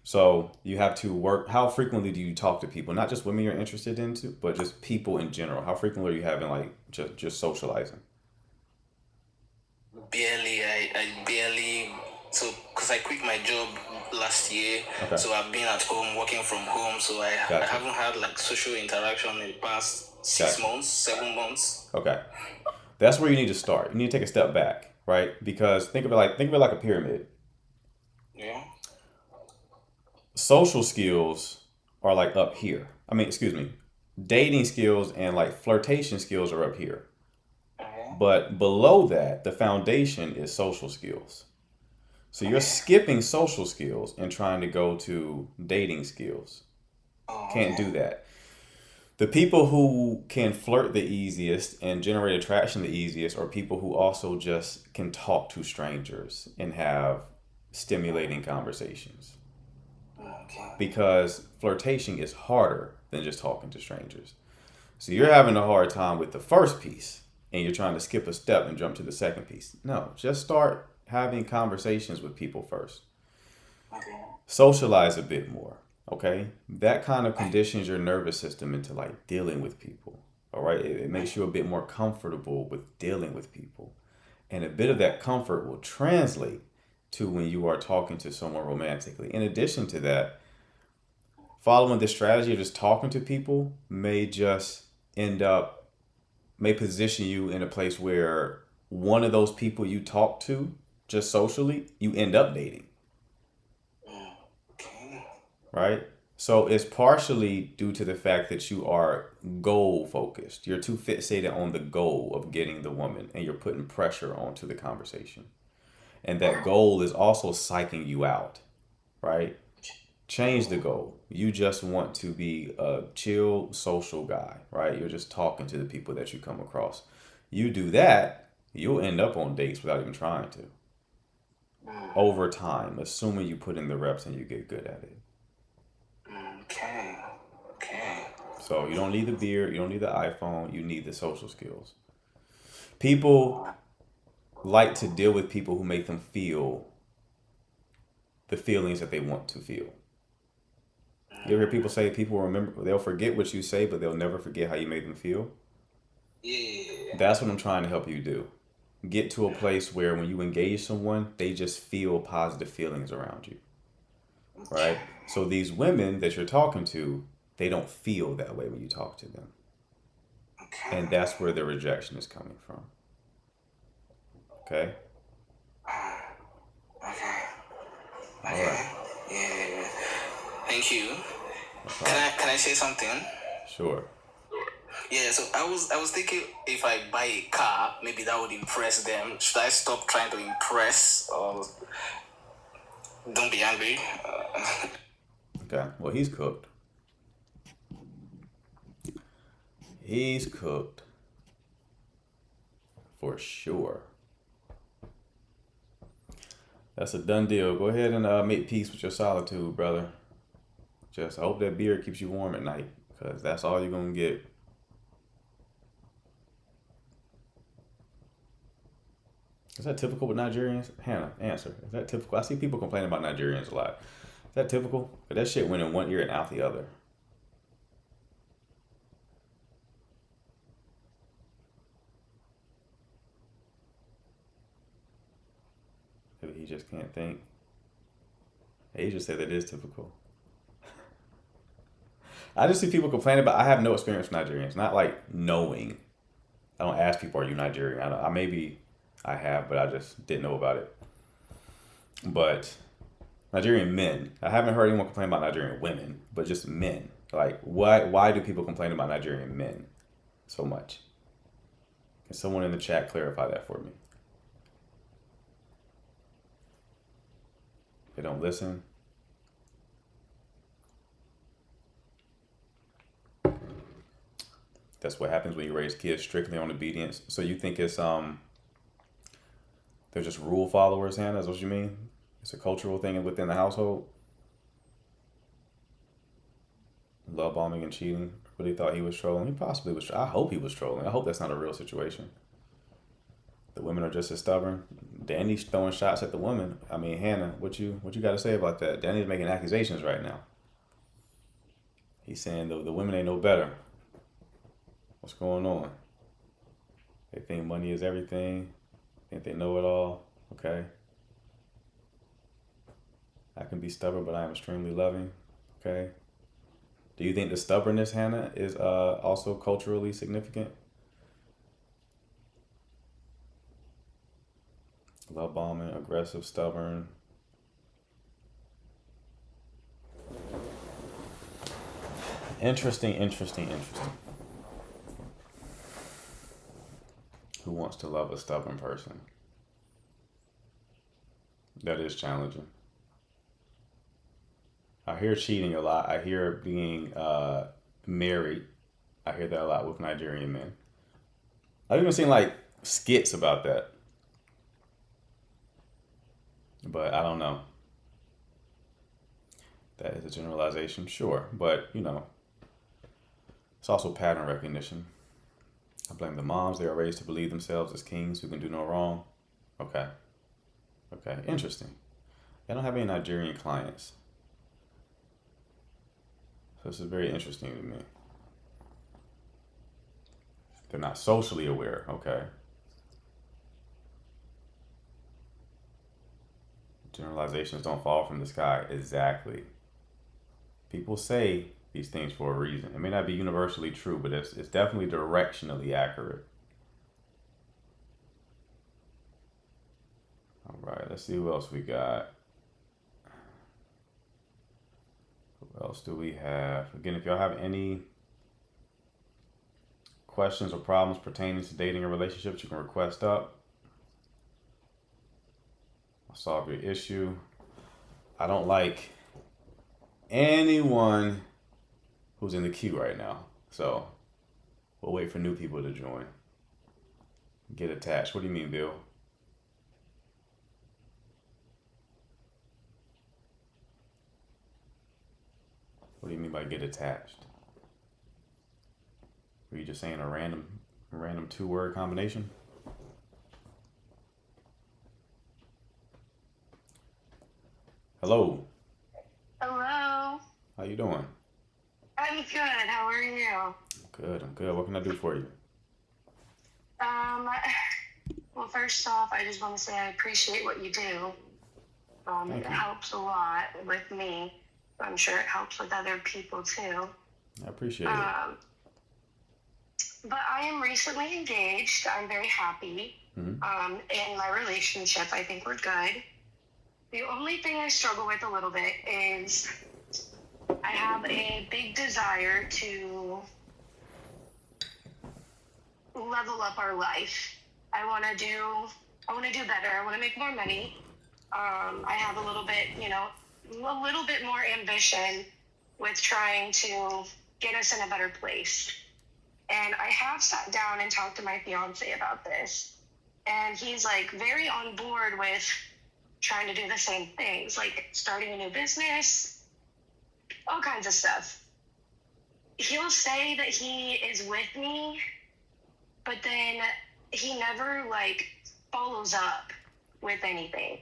So you have to work. How frequently do you talk to people? Not just women you're interested into, but just people in general. How frequently are you having like just socializing? Barely, I barely. So, because I quit my job last year, Okay. so I've been at home working from home. So I Gotcha. haven't had like social interaction in the past 6 Gotcha. months, 7 months. Okay. That's where you need to start. You need to take a step back, right? Because think of it like a pyramid. Yeah. Social skills are like up here. I mean, excuse me. Dating skills and like flirtation skills are up here. Okay. But below that, the foundation is social skills. So you're skipping social skills and trying to go to dating skills. Can't do that. The people who can flirt the easiest and generate attraction the easiest are people who also just can talk to strangers and have stimulating conversations. Okay. Because flirtation is harder than just talking to strangers. So you're having a hard time with the first piece and you're trying to skip a step and jump to the second piece. No, just start having conversations with people first. Okay. Socialize a bit more, okay? That kind of conditions your nervous system into like dealing with people, all right? It makes you a bit more comfortable with dealing with people. And a bit of that comfort will translate to when you are talking to someone romantically. In addition to that, following this strategy of just talking to people may position you in a place where one of those people you talk to just socially, you end up dating, Okay. right? So it's partially due to the fact that you are goal focused. You're too fixated on the goal of getting the woman and you're putting pressure onto the conversation. And that goal is also psyching you out, right? Change the goal. You just want to be a chill social guy, right? You're just talking to the people that you come across. You do that, you'll end up on dates without even trying to. Over time, assuming you put in the reps and you get good at it. Okay. Okay. So you don't need the beard, you don't need the iPhone, you need the social skills. People like to deal with people who make them feel the feelings that they want to feel. You ever hear people say they'll forget what you say, but they'll never forget how you made them feel? Yeah. That's what I'm trying to help you do. Get to a place where when you engage someone, they just feel positive feelings around you, right? So these women that you're talking to, they don't feel that way when you talk to them. Okay. And that's where the rejection is coming from. Okay? Okay. All right. Yeah. Thank you. Can I say something? Sure. Yeah, so I was thinking if I buy a car, maybe that would impress them. Should I stop trying to impress or don't be angry? Okay. Well, he's cooked. He's cooked. For sure. That's a done deal. Go ahead and make peace with your solitude, brother. Just hope that beer keeps you warm at night, because that's all you're going to get. Is that typical with Nigerians? Hannah, answer. Is that typical? I see people complaining about Nigerians a lot. Is that typical? 'Cause that shit went in one ear and out the other. Maybe he just can't think. He just said that is typical. I just see people complaining about. I have no experience with Nigerians, not like knowing. I don't ask people, are you Nigerian? I maybe I have, but I just didn't know about it. But Nigerian men, I haven't heard anyone complain about Nigerian women, but just men. Like, why do people complain about Nigerian men so much? Can someone in the chat clarify that for me? They don't listen. That's what happens when you raise kids strictly on obedience. So you think it's they're just rule followers, Hannah? Is what you mean? It's a cultural thing within the household. Love bombing and cheating. Really thought he was trolling. He possibly was. I hope he was trolling. I hope that's not a real situation. The women are just as stubborn. Danny's throwing shots at the woman. I mean, Hannah, what you got to say about that? Danny's making accusations right now. He's saying the women ain't no better. What's going on? They think money is everything. Think they know it all. Okay. I can be stubborn, but I am extremely loving. Okay. Do you think the stubbornness, Hannah, is also culturally significant? Love bombing, aggressive, stubborn. Interesting. Who wants to love a stubborn person? That is challenging. I hear cheating a lot. I hear being married. I hear that a lot with Nigerian men. I've even seen like skits about that. But I don't know. That is a generalization, sure. But, you know, it's also pattern recognition. I blame the moms. They are raised to believe themselves as kings who can do no wrong. Okay. Interesting. I don't have any Nigerian clients. So this is very interesting to me. They're not socially aware. Okay. Generalizations don't fall from the sky. Exactly. People say these things for a reason. It may not be universally true, but it's definitely directionally accurate. All right, let's see who else we got. Who else do we have? Again, if y'all have any questions or problems pertaining to dating or relationships, you can request up. I'll solve your issue. I don't like anyone who's in the queue right now. So we'll wait for new people to join. Get attached. What do you mean, Bill? What do you mean by get attached? Were you just saying a random two-word combination? Hello. Hello. How you doing? I'm good. How are you? Good. I'm good. What can I do for you? Well, first off, I just want to say I appreciate what you do. It helps a lot with me. I'm sure it helps with other people too. I appreciate it. But I am recently engaged. I'm very happy. In my relationship. I think we're good. The only thing I struggle with a little bit is I have a big desire to level up our life. I want to do better. I want to make more money. I have a little bit more ambition with trying to get us in a better place. And I have sat down and talked to my fiance about this. And he's like very on board with trying to do the same things, like starting a new business, all kinds of stuff. He'll say that he is with me, but then he never follows up with anything.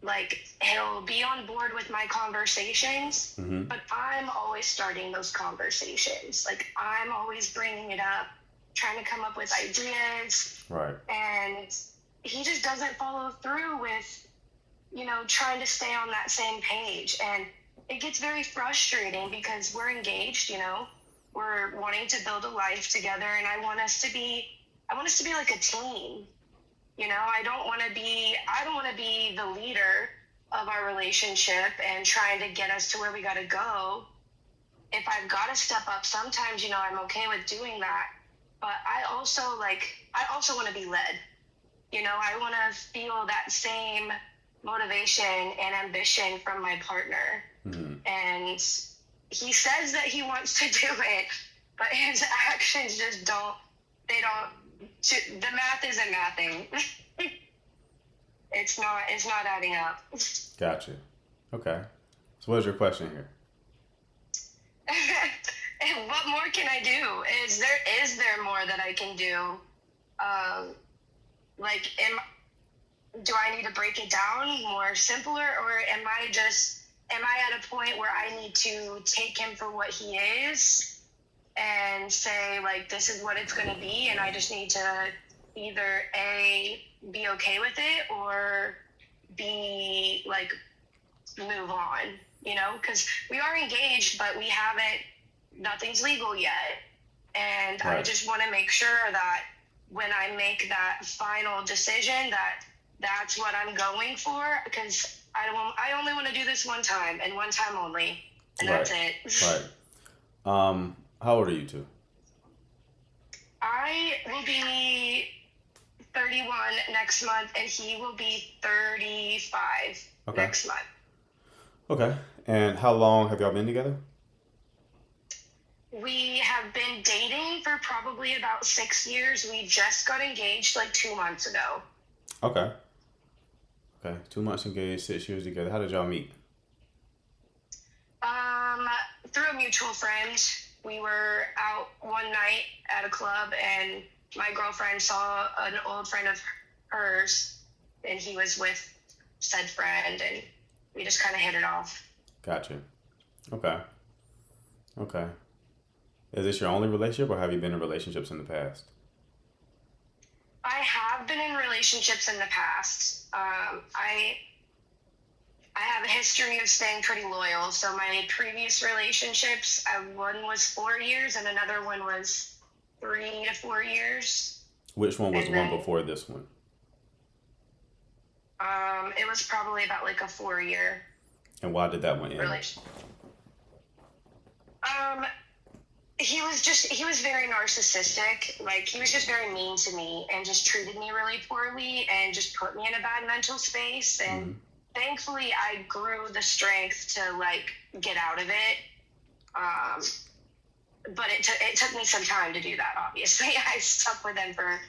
Like, he'll be on board with my conversations, but I'm always starting those conversations. Like, I'm always bringing it up, trying to come up with ideas. Right. And he just doesn't follow through with, trying to stay on that same page. And it gets very frustrating because we're engaged, we're wanting to build a life together, and I want us to be I want us to be like a team. You know, I don't want to be the leader of our relationship and trying to get us to where we got to go. If I've got to step up, sometimes, you know, I'm okay with doing that. But I also want to be led. You know, I want to feel that same motivation and ambition from my partner. Mm-hmm. And he says that he wants to do it, but his actions just don't. The math isn't mathing. It's not adding up. Gotcha. Okay. So what is your question here? And what more can I do? Is there more that I can do? Do I need to break it down more simpler, or am I at a point where I need to take him for what he is and say, like, this is what it's going to be, and I just need to either A, be okay with it, or B, like, move on, you know? Because we are engaged, but nothing's legal yet. And right. I just want to make sure that when I make that final decision, that's what I'm going for, because I only want to do this one time and one time only, and right. that's it. Right. How old are you two? I will be 31 next month, and he will be 35 next month. Okay. And how long have y'all been together? We have been dating for probably about 6 years. We just got engaged like 2 months ago. Okay. 2 months engaged, 6 years together. How did y'all meet? Through a mutual friend. We were out one night at a club, and my girlfriend saw an old friend of hers, and he was with said friend, and we just kind of hit it off. Gotcha. Okay. Is this your only relationship, or have you been in relationships in the past? I have been in relationships in the past. I have a history of staying pretty loyal. So my previous relationships, one was 4 years and another one was 3 to 4 years. Which one was the one before this one? It was probably about like a 4-year. And why did that one end? Relationship. He was very narcissistic. Like, he was just very mean to me and just treated me really poorly and just put me in a bad mental space. And thankfully I grew the strength to like get out of it. But it took me some time to do that, obviously. I stuck with him for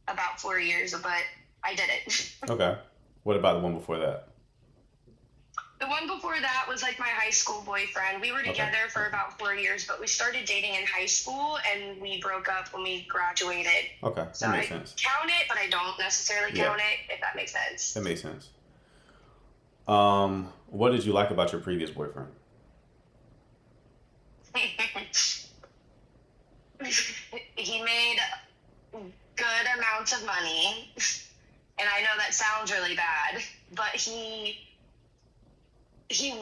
about 4 years, but I did it. Okay. What about the one before that? The one before that was like my high school boyfriend. We were together for about 4 years, but we started dating in high school and we broke up when we graduated. Okay, so that makes sense. I count it, but I don't necessarily count it, if that makes sense. That makes sense. What did you like about your previous boyfriend? He made good amounts of money, and I know that sounds really bad, but he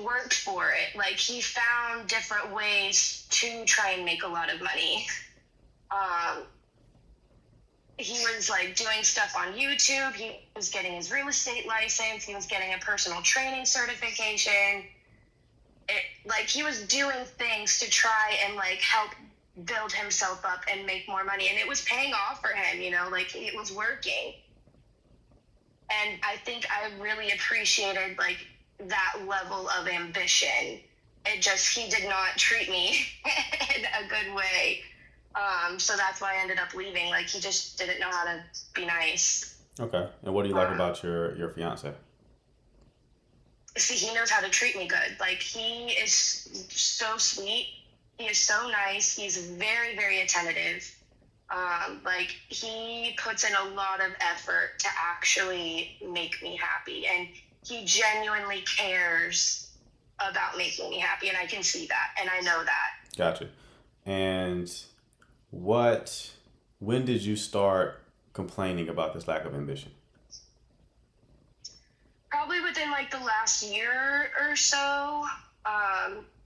worked for it. Like, he found different ways to try and make a lot of money. He was like doing stuff on YouTube. He was getting his real estate license. He was getting a personal training certification. He was doing things to try and like help build himself up and make more money. And it was paying off for him, you know, like it was working. And I think I really appreciated like that level of ambition. He did not treat me in a good way. So that's why I ended up leaving. Like, he just didn't know how to be nice. Okay. And what do you like about your fiance? See, he knows how to treat me good. Like, he is so sweet. He is so nice. He's very, very attentive. He puts in a lot of effort to actually make me happy. And he genuinely cares about making me happy. And I can see that. And I know that. Gotcha. And when did you start complaining about this lack of ambition? Probably within like the last year or so.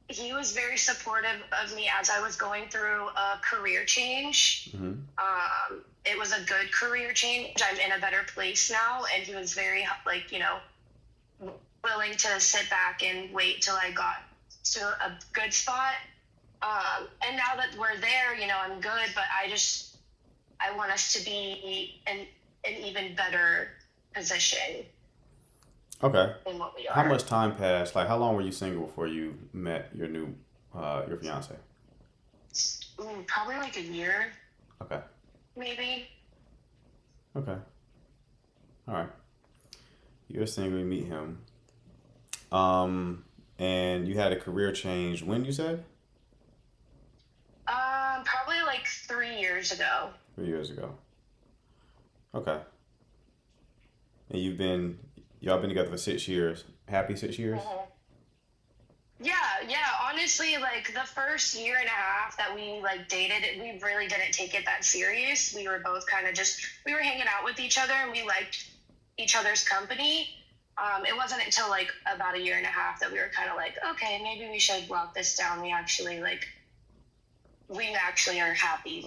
He was very supportive of me as I was going through a career change. it was a good career change. I'm in a better place now, and he was very like, you know, willing to sit back and wait till I got to a good spot. And now that we're there, you know, I'm good, but I want us to be in an even better position Okay. than what we are. How much time passed? Like, how long were you single before you met your your fiance? Probably like a year, Okay. maybe. Okay. All right. You're single, you meet him. And you had a career change when you said? Probably like 3 years ago. 3 years ago. Okay. And y'all been together for 6 years. Happy 6 years? Yeah. Honestly, like the first year and a half that we like dated, we really didn't take it that serious. We were both kind of we were hanging out with each other and we liked each other's company. It wasn't until like about a year and a half that we were kind of like, okay, maybe we should lock this down. We actually are happy.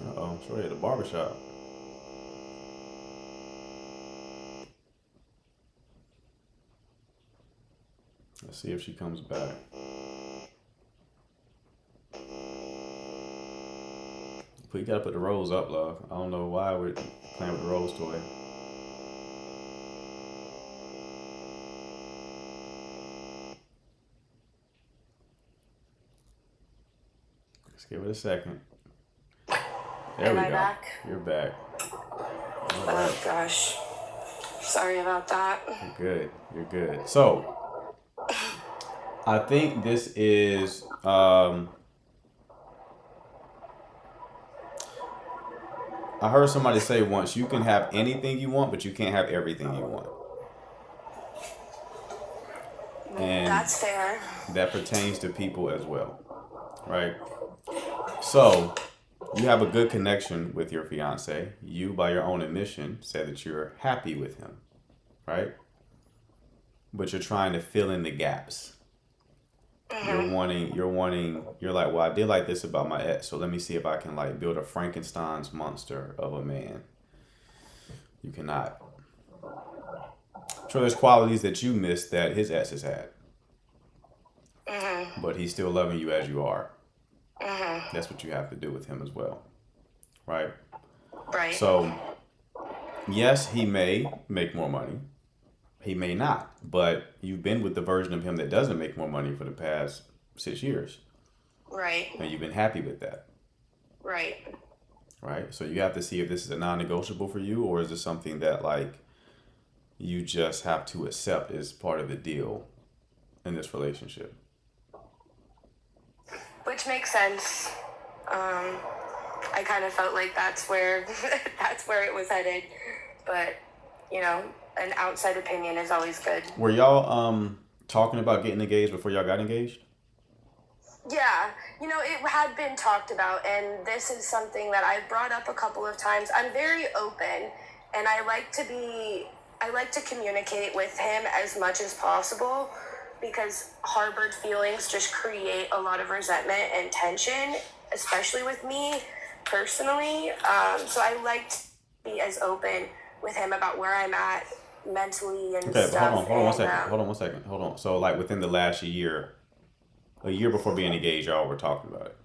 Uh-oh, sorry, at the barbershop. Let's see if she comes back. But you gotta put the rose up, love. I don't know why we're playing with the rose toy. Let's give it a second. There Am we I go. back? You're back. Oh gosh. Sorry about that. You're good. You're good. So, I think this is I heard somebody say once, you can have anything you want, but you can't have everything you want. And That's fair. that pertains to people as well, right? So, you have a good connection with your fiance. You, by your own admission, said that you're happy with him, right? But you're trying to fill in the gaps. You're like, well, I did like this about my ex, so let me see if I can like build a Frankenstein's monster of a man. You cannot. So there's qualities that you missed that his ex has had. But he's still loving you as you are. That's what you have to do with him as well. Right? Right. So, yes, he may make more money. He may not. But you've been with the version of him that doesn't make more money for the past 6 years. Right. And you've been happy with that. Right. Right? So you have to see if this is a non-negotiable for you, or is this something that like you just have to accept as part of the deal in this relationship. Which makes sense. I kind of felt like that's where it was headed, but you know, an outside opinion is always good. Were y'all talking about getting engaged before y'all got engaged? Yeah, you know, it had been talked about, and this is something that I've brought up a couple of times. I'm very open, and I like to communicate with him as much as possible, because harbored feelings just create a lot of resentment and tension, especially with me personally. So I like to be as open with him about where I'm at mentally and okay, stuff. but hold on one second. So like within the last year, a year before being engaged, y'all were talking about it.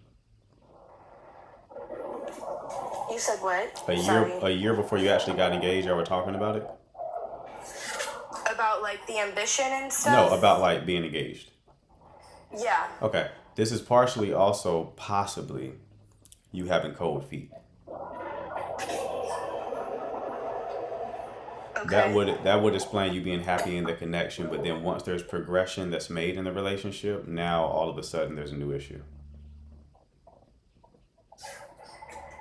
You said what? A year before you actually got engaged, y'all were talking about it? About like the ambition and stuff? No, about like being engaged. Yeah. Okay. This is partially also possibly you having cold feet. Okay. That would explain you being happy in the connection, but then once there's progression that's made in the relationship, now all of a sudden there's a new issue.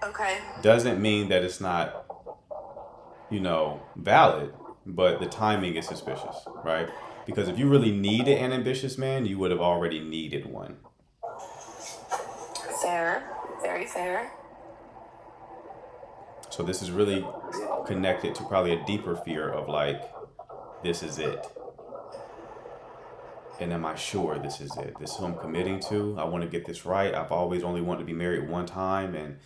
Okay. Doesn't mean that it's not, valid, but the timing is suspicious, right? Because if you really needed an ambitious man, you would have already needed one. Fair. Very fair. So this is really connected to probably a deeper fear of like, this is it. And am I sure this is it? This is who I'm committing to? I want to get this right. I've always only wanted to be married one time. And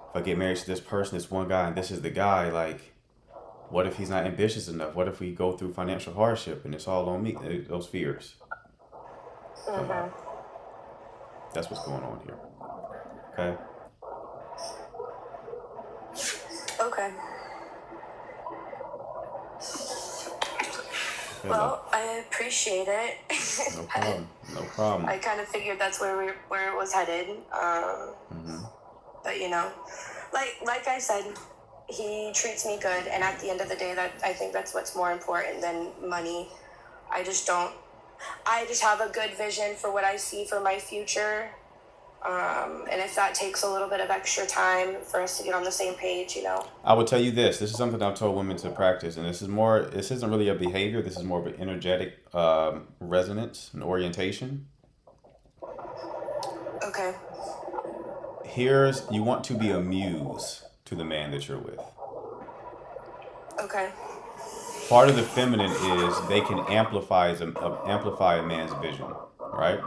if I get married to this person, this one guy, and this is the guy, like, what if he's not ambitious enough? What if we go through financial hardship and it's all on me? Those fears. So that's what's going on here. Okay? Okay. Okay, Well, I appreciate it. no problem. No problem. I kind of figured that's where it was headed. But you know, like I said, he treats me good, and at the end of the day, that I think that's what's more important than money. I just have a good vision for what I see for my future. And if that takes a little bit of extra time for us to get on the same page, you know. I would tell you this. This is something I've told women to practice, and this isn't really a behavior. This is more of an energetic resonance and orientation. Okay. You want to be a muse to the man that you're with. Okay. Part of the feminine is they can amplify a man's vision, right?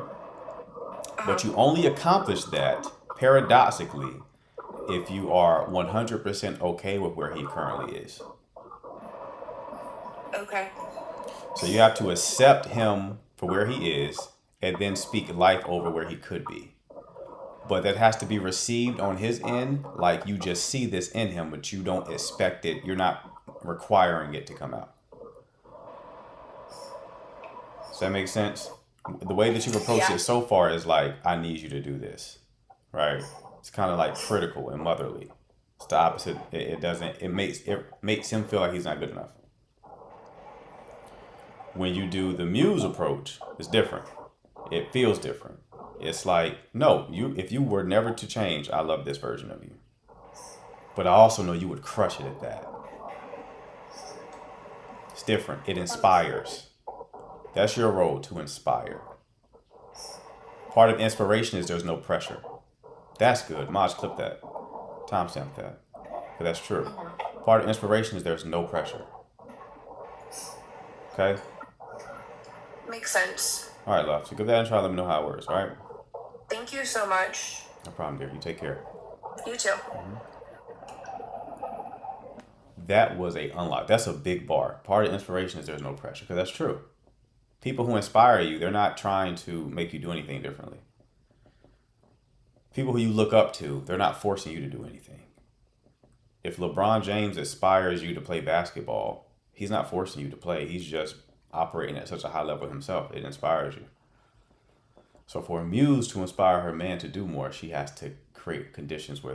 But you only accomplish that, paradoxically, if you are 100% okay with where he currently is. Okay. So you have to accept him for where he is and then speak life over where he could be. But that has to be received on his end, like you just see this in him, but you don't expect it. You're not requiring it to come out. Does that make sense? The way that you've approached it so far is like, I need you to do this, right? It's kind of like critical and motherly. It's the opposite. It makes him feel like he's not good enough. When you do the muse approach, it's different. It feels different. It's like, no, if you were never to change, I love this version of you. But I also know you would crush it at that. It's different. It inspires. That's your role, to inspire. Part of inspiration is there's no pressure. That's good. Maj, clip that. Timestamp that. But that's true. Part of inspiration is there's no pressure. Okay? Makes sense. All right, love. So give that and try. Let me know how it works, all right? Thank you so much. No problem, dear. You take care. You too. That was a unlock. That's a big bar. Part of inspiration is there's no pressure, because that's true. People who inspire you, they're not trying to make you do anything differently. People who you look up to, they're not forcing you to do anything. If LeBron James inspires you to play basketball, he's not forcing you to play. He's just operating at such a high level himself. It inspires you. So for a muse to inspire her man to do more, she has to create conditions where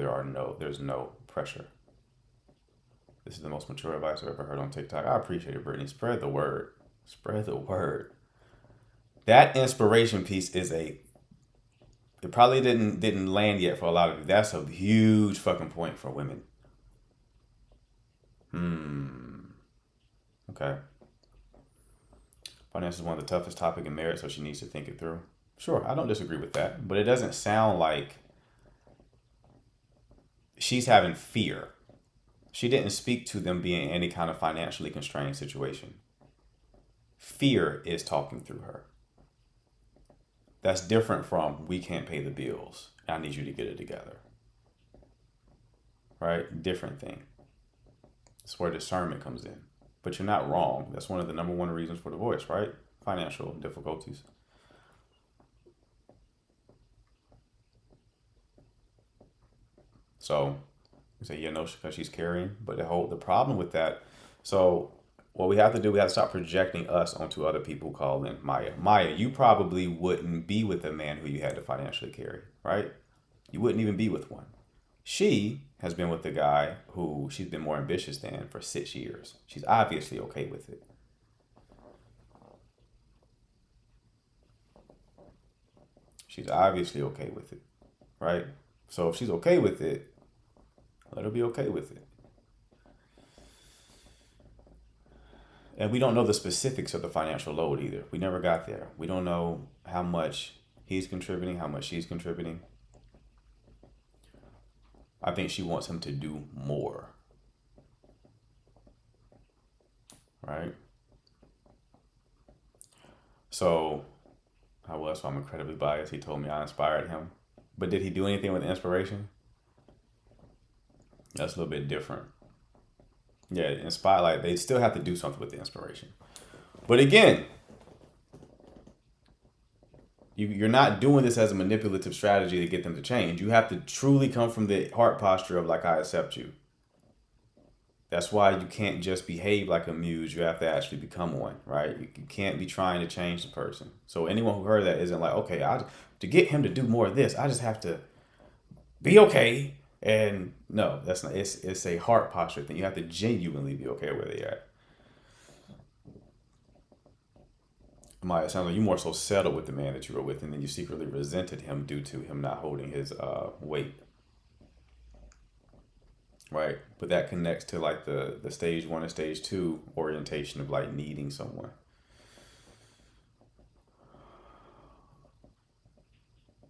there's no pressure. This is the most mature advice I've ever heard on TikTok. I appreciate it, Brittany. Spread the word. Spread the word. That inspiration piece it probably didn't land yet for a lot of you. That's a huge fucking point for women. Okay. Finance is one of the toughest topics in marriage, so she needs to think it through. Sure, I don't disagree with that, but it doesn't sound like she's having fear. She didn't speak to them being in any kind of financially constrained situation. Fear is talking through her. That's different from, we can't pay the bills. I need you to get it together. Right? Different thing. That's where discernment comes in. But you're not wrong. That's one of the number one reasons for divorce, right? Financial difficulties. So you say, yeah, no, because she's carrying. But the problem with that, so what we have to stop projecting us onto other people calling Maya. Maya, you probably wouldn't be with a man who you had to financially carry, right? You wouldn't even be with one. She has been with a guy who she's been more ambitious than for 6 years. She's obviously okay with it. She's obviously okay with it, right? So if she's okay with it, let her be okay with it. And we don't know the specifics of the financial load either. We never got there. We don't know how much he's contributing, how much she's contributing. I think she wants him to do more. Right? So so I'm incredibly biased. He told me I inspired him. But did he do anything with inspiration? That's a little bit different. Yeah, inspire, like they still have to do something with the inspiration. But again, you're not doing this as a manipulative strategy to get them to change. You have to truly come from the heart posture of like, I accept you. That's why you can't just behave like a muse. You have to actually become one, right? You can't be trying to change the person. So anyone who heard that isn't like, okay, to get him to do more of this, I just have to be okay. And no, that's not. It's a heart posture thing. You have to genuinely be okay where they're at. Maya, it sounds like you more so settled with the man that you were with, and then you secretly resented him due to him not holding his weight. Right? But that connects to like the stage 1 and stage 2 orientation of like needing someone.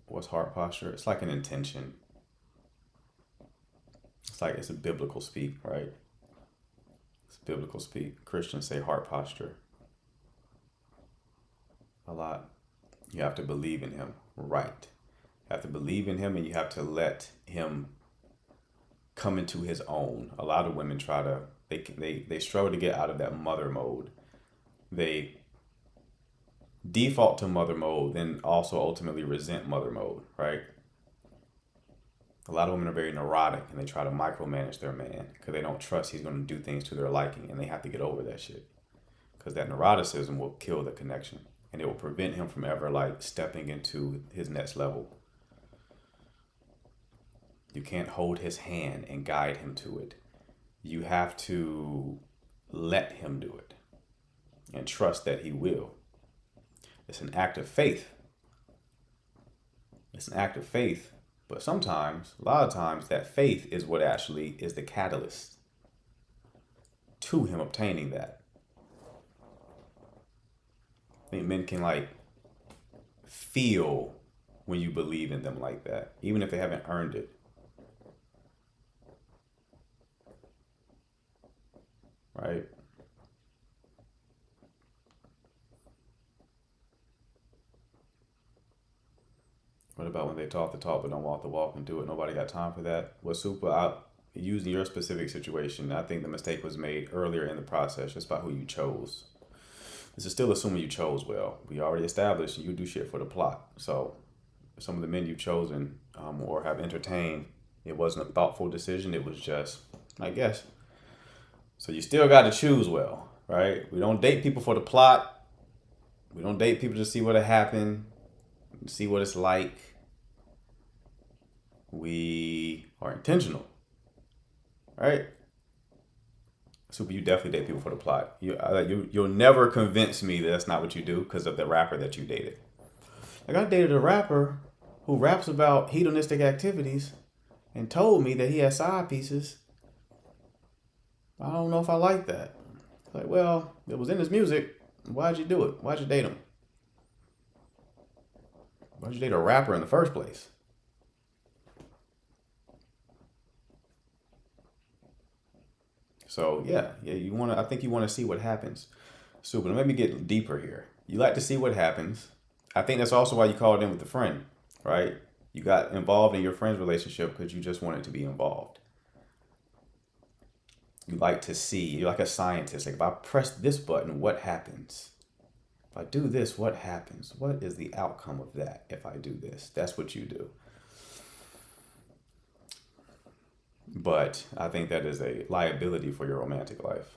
What's heart posture? It's like an intention. It's like it's a biblical speak, right? It's biblical speak. Christians say heart posture a lot. You have to believe in him, right? You have to believe in him, and you have to let him come into his own. A lot of women try to, they struggle to get out of that mother mode. They default to mother mode, then also ultimately resent mother mode, right? A lot of women are very neurotic, and they try to micromanage their man because they don't trust he's going to do things to their liking, and they have to get over that shit because that neuroticism will kill the connection, and it will prevent him from ever like stepping into his next level. You can't hold his hand and guide him to it. You have to let him do it and trust that he will. It's an act of faith. It's an act of faith, but sometimes, a lot of times, that faith is what actually is the catalyst to him obtaining that. I think men can like feel when you believe in them like that, even if they haven't earned it. Right? What about when they talk the talk but don't walk the walk and do it? Nobody got time for that. Well, super, using your specific situation, I think the mistake was made earlier in the process, just by who you chose. This is still assuming you chose well. We already established you do shit for the plot. So some of the men you've chosen or have entertained, it wasn't a thoughtful decision. It was just, I guess. So you still got to choose well, right? We don't date people for the plot. We don't date people to see what'll happen, see what it's like. We are intentional, right? Super, you definitely date people for the plot. You'll never convince me that that's not what you do because of the rapper that you dated. Like, I dated a rapper who raps about hedonistic activities and told me that he had side pieces. I don't know if I like that. Like, well, it was in his music. Why'd you do it? Why'd you date him? Why'd you date a rapper in the first place? So yeah, I think you want to see what happens. Super. Let me get deeper here. You like to see what happens. I think that's also why you called in with a friend, right? You got involved in your friend's relationship because you just wanted to be involved. You like to see, you're like a scientist. Like, if I press this button, what happens? If I do this, what happens? What is the outcome of that if I do this? That's what you do. But I think that is a liability for your romantic life.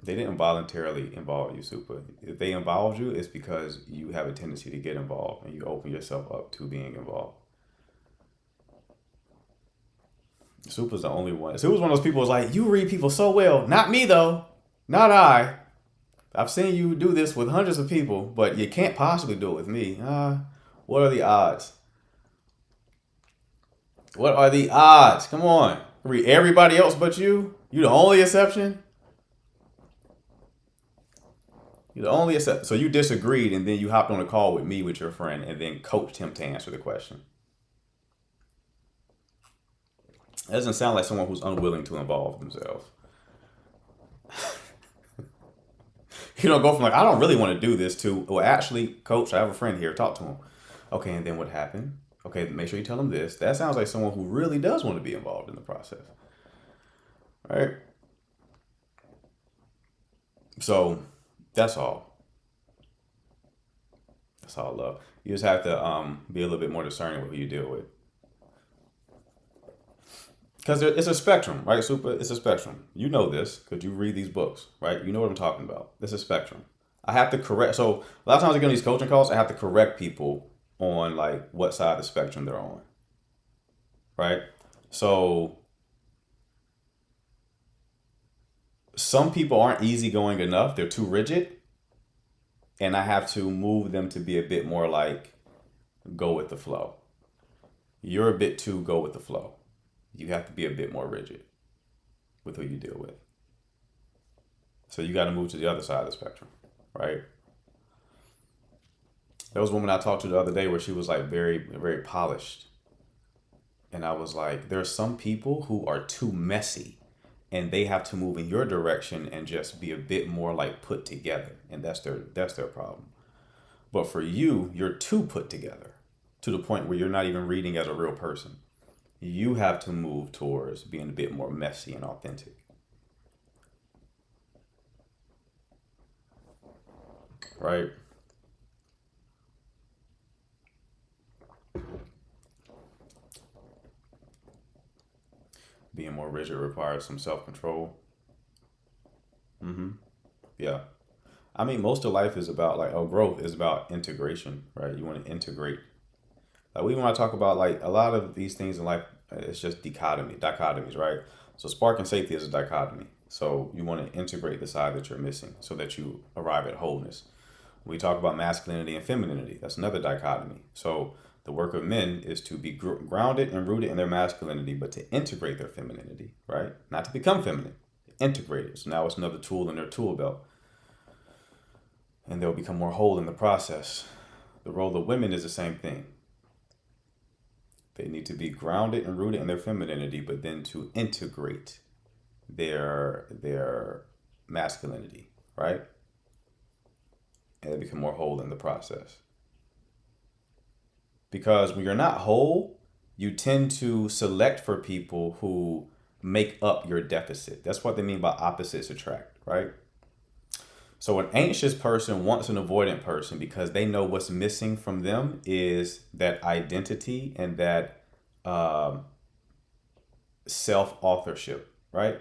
They didn't voluntarily involve you, Super. If they involved you, it's because you have a tendency to get involved and you open yourself up to being involved. Super's the only one. Super's one of those people who's like, you read people so well. Not me, though. Not I. I've seen you do this with hundreds of people, but you can't possibly do it with me. What are the odds? What are the odds? Come on. Read everybody else but you? You the only exception? You're the only exception. So you disagreed and then you hopped on a call with me with your friend and then coached him to answer the question. That doesn't sound like someone who's unwilling to involve themselves. You don't go from like, I don't really want to do this to, well, actually, coach, I have a friend here, talk to him. Okay, and then what happened? Okay, make sure you tell him this. That sounds like someone who really does want to be involved in the process. Right? So that's all. That's all love. You just have to be a little bit more discerning with who you deal with. Because it's a spectrum, right, Super? It's a spectrum. You know this because you read these books, right? You know what I'm talking about. It's a spectrum. I have to correct. So a lot of times I get on these coaching calls, I have to correct people on like what side of the spectrum they're on, right? So some people aren't easygoing enough. They're too rigid. And I have to move them to be a bit more like go with the flow. You're a bit too go with the flow. You have to be a bit more rigid with who you deal with. So you got to move to the other side of the spectrum, right? There was a woman I talked to the other day where she was like very, very polished. And I was like, there are some people who are too messy and they have to move in your direction and just be a bit more like put together. And that's their problem. But for you, you're too put together to the point where you're not even reading as a real person. You have to move towards being a bit more messy and authentic. Right? Being more rigid requires some self-control. Yeah. I mean, most of life is about like, growth is about integration, right? You want to integrate. Like we want to talk about like a lot of these things in life, it's just dichotomies, right? So spark and safety is a dichotomy. So you want to integrate the side that you're missing so that you arrive at wholeness. We talk about masculinity and femininity. That's another dichotomy. So the work of men is to be grounded and rooted in their masculinity, but to integrate their femininity, right? Not to become feminine, integrate it. So now it's another tool in their tool belt. And they'll become more whole in the process. The role of women is the same thing. They need to be grounded and rooted in their femininity, but then to integrate their masculinity, right? And they become more whole in the process. Because when you're not whole, you tend to select for people who make up your deficit. That's what they mean by opposites attract, right? So an anxious person wants an avoidant person because they know what's missing from them is that identity and that self-authorship, right?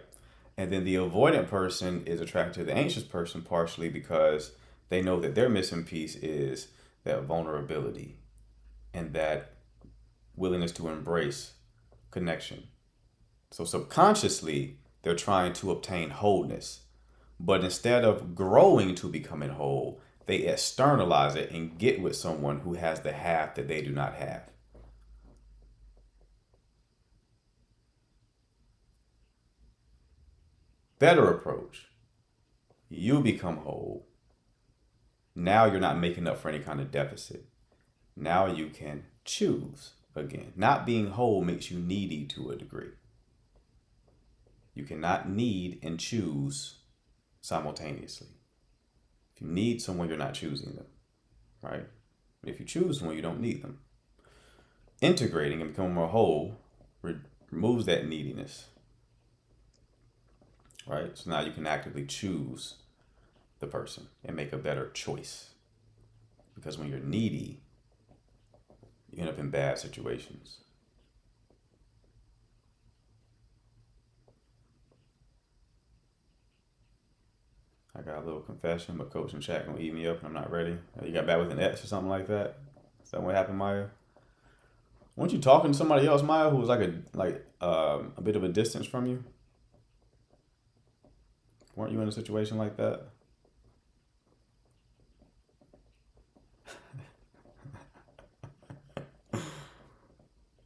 And then the avoidant person is attracted to the anxious person partially because they know that their missing piece is that vulnerability and that willingness to embrace connection. So subconsciously, they're trying to obtain wholeness. But instead of growing to becoming whole, they externalize it and get with someone who has the half that they do not have. Better approach. You become whole. Now you're not making up for any kind of deficit. Now you can choose again. Not being whole makes you needy to a degree. You cannot need and choose simultaneously. If you need someone, you're not choosing them, right? But if you choose someone, you don't need them. Integrating and becoming more whole removes that neediness, right? So now you can actively choose the person and make a better choice. Because when you're needy, you end up in bad situations. I got a little confession, but coach and chat gonna eat me up and I'm not ready. You got back with an ex or something like that? Is that what happened, Maya? Weren't you talking to somebody else, Maya, who was like a bit of a distance from you? Weren't you in a situation like that?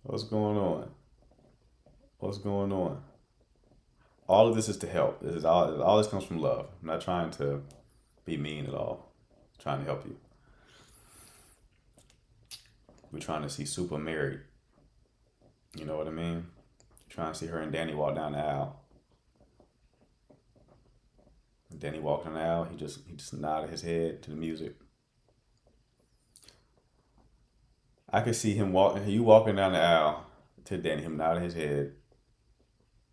What's going on? What's going on? All of this is to help. This is all this comes from love. I'm not trying to be mean at all. I'm trying to help you. We're trying to see Super married. You know what I mean? Trying to see her and Danny walk down the aisle. Then he walked in the aisle. He just nodded his head to the music. I could see him walking down the aisle to Danny, him nodding his head,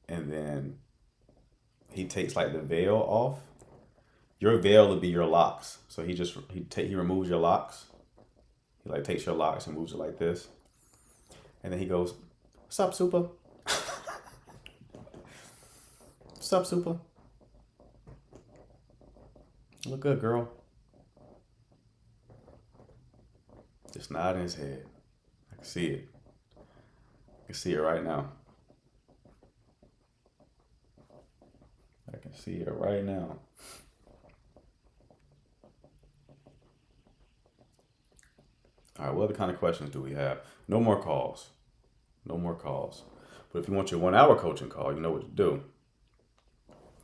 and then he takes like the veil off. Your veil would be your locks. So he removes your locks. He like takes your locks and moves it like this, and then he goes, "What's up, Super? What's up, Super? You look good, girl." Just nodding his head. I can see it. I can see it right now. I can see it right now. All right, what other kind of questions do we have? No more calls. No more calls. But if you want your 1 hour coaching call, you know what to do.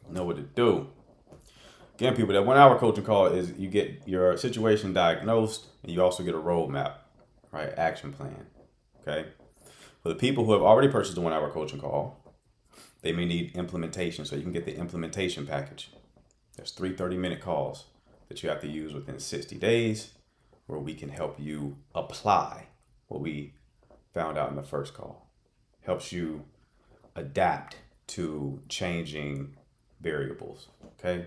You know what to do. Again, people, that 1 hour coaching call is you get your situation diagnosed and you also get a roadmap, right? Action plan. Okay. For the people who have already purchased the 1 hour coaching call, they may need implementation. So you can get the implementation package. There's 3 30-minute calls that you have to use within 60 days where we can help you apply what we found out in the first call. Helps you adapt to changing variables. Okay.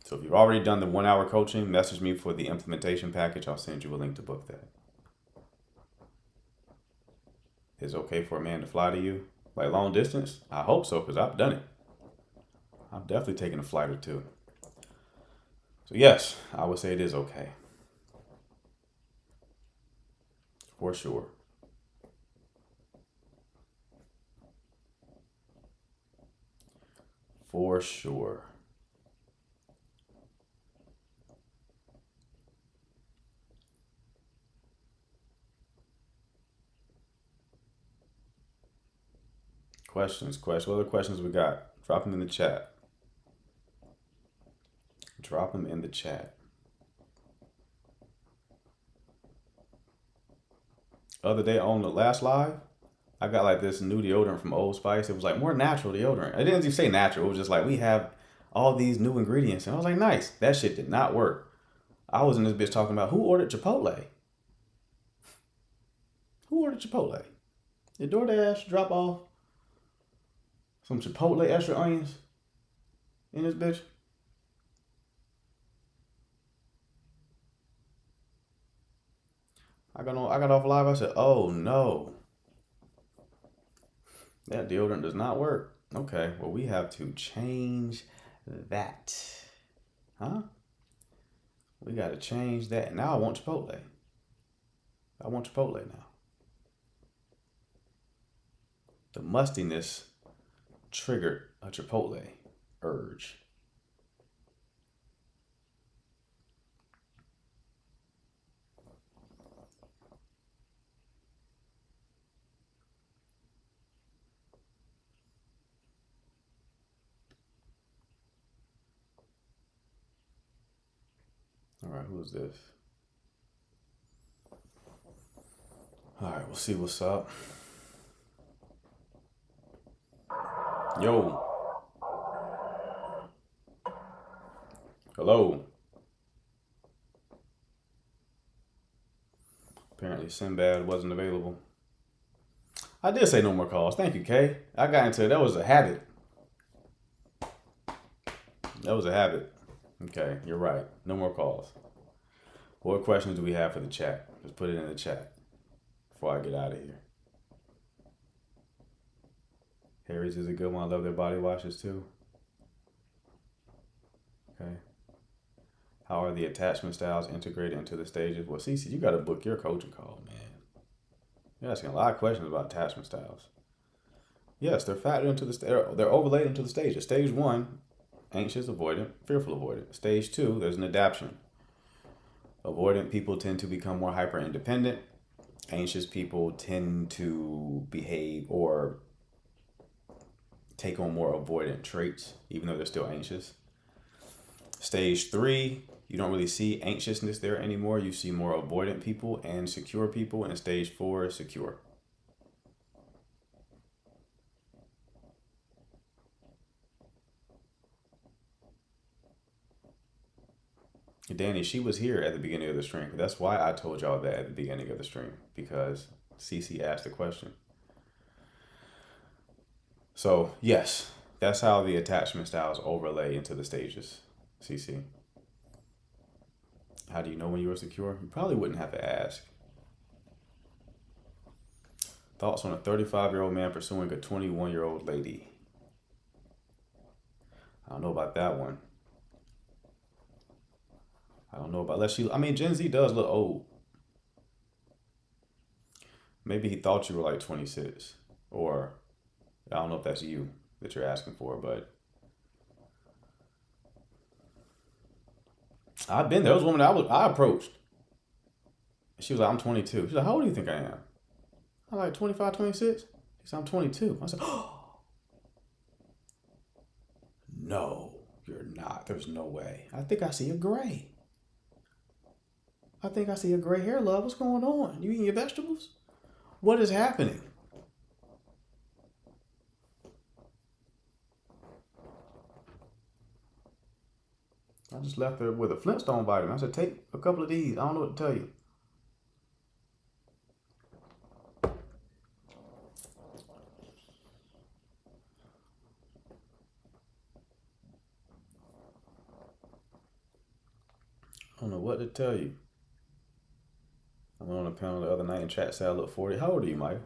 So if you've already done the 1 hour coaching, message me for the implementation package. I'll send you a link to book that. Is it okay for a man to fly to you? Like long distance? I hope so, because I've done it. I've definitely taken a flight or two. So yes, I would say it is okay. For sure. For sure. Questions. What other questions we got? Drop them in the chat. Drop them in the chat. Other day on the last live, I got like this new deodorant from Old Spice. It was like more natural deodorant. I didn't even say natural. It was just like, we have all these new ingredients. And I was like, nice. That shit did not work. I was in this bitch talking about who ordered Chipotle. Who ordered Chipotle? Did DoorDash drop off some Chipotle extra onions in this bitch? I got off live. I said, oh no. That deodorant does not work. Okay, well, we have to change that. Huh? We got to change that. Now I want Chipotle. I want Chipotle now. The mustiness triggered a Chipotle urge. All right, who is this? All right, we'll see what's up. Yo. Hello. Apparently Sinbad wasn't available. I did say no more calls. Thank you, Kay. I got into it. That was a habit. Okay, you're right. No more calls. What questions do we have for the chat? Just put it in the chat before I get out of here. Harry's is a good one. I love their body washes too. Okay. How are the attachment styles integrated into the stages? Well, Cece, you got to book your coaching call, man. You're asking a lot of questions about attachment styles. Yes, they're factored into they're overlaid into the stages. Stage 1, anxious, avoidant, fearful, avoidant. Stage 2, there's an adaptation. Avoidant people tend to become more hyper independent. Anxious people tend to behave or take on more avoidant traits, even though they're still anxious. Stage 3, you don't really see anxiousness there anymore. You see more avoidant people and secure people. And stage 4 is secure. Danny, she was here at the beginning of the stream. That's why I told y'all that at the beginning of the stream, because Cece asked the question. So, yes, that's how the attachment styles overlay into the stages, Cece. How do you know when you were secure? You probably wouldn't have to ask. Thoughts on a 35-year-old man pursuing a 21-year-old lady? I don't know about that one. I don't know about, unless she, I mean, Gen Z does look old. Maybe he thought you were like 26, or I don't know if that's you that you're asking for, but I've been there. There was a woman I approached. She was like, I'm 22. She's like, how old do you think I am? I'm like 25, 26. She said, I'm 22. I said, oh, no, you're not. There's no way. I think I see a gray. I think I see a gray hair, love. What's going on? You eating your vegetables? What is happening? I just left her with a Flintstone vitamin. I said, take a couple of these. I don't know what to tell you. I don't know what to tell you. I went on a panel the other night and chat said I look 40. How old are you, Mike?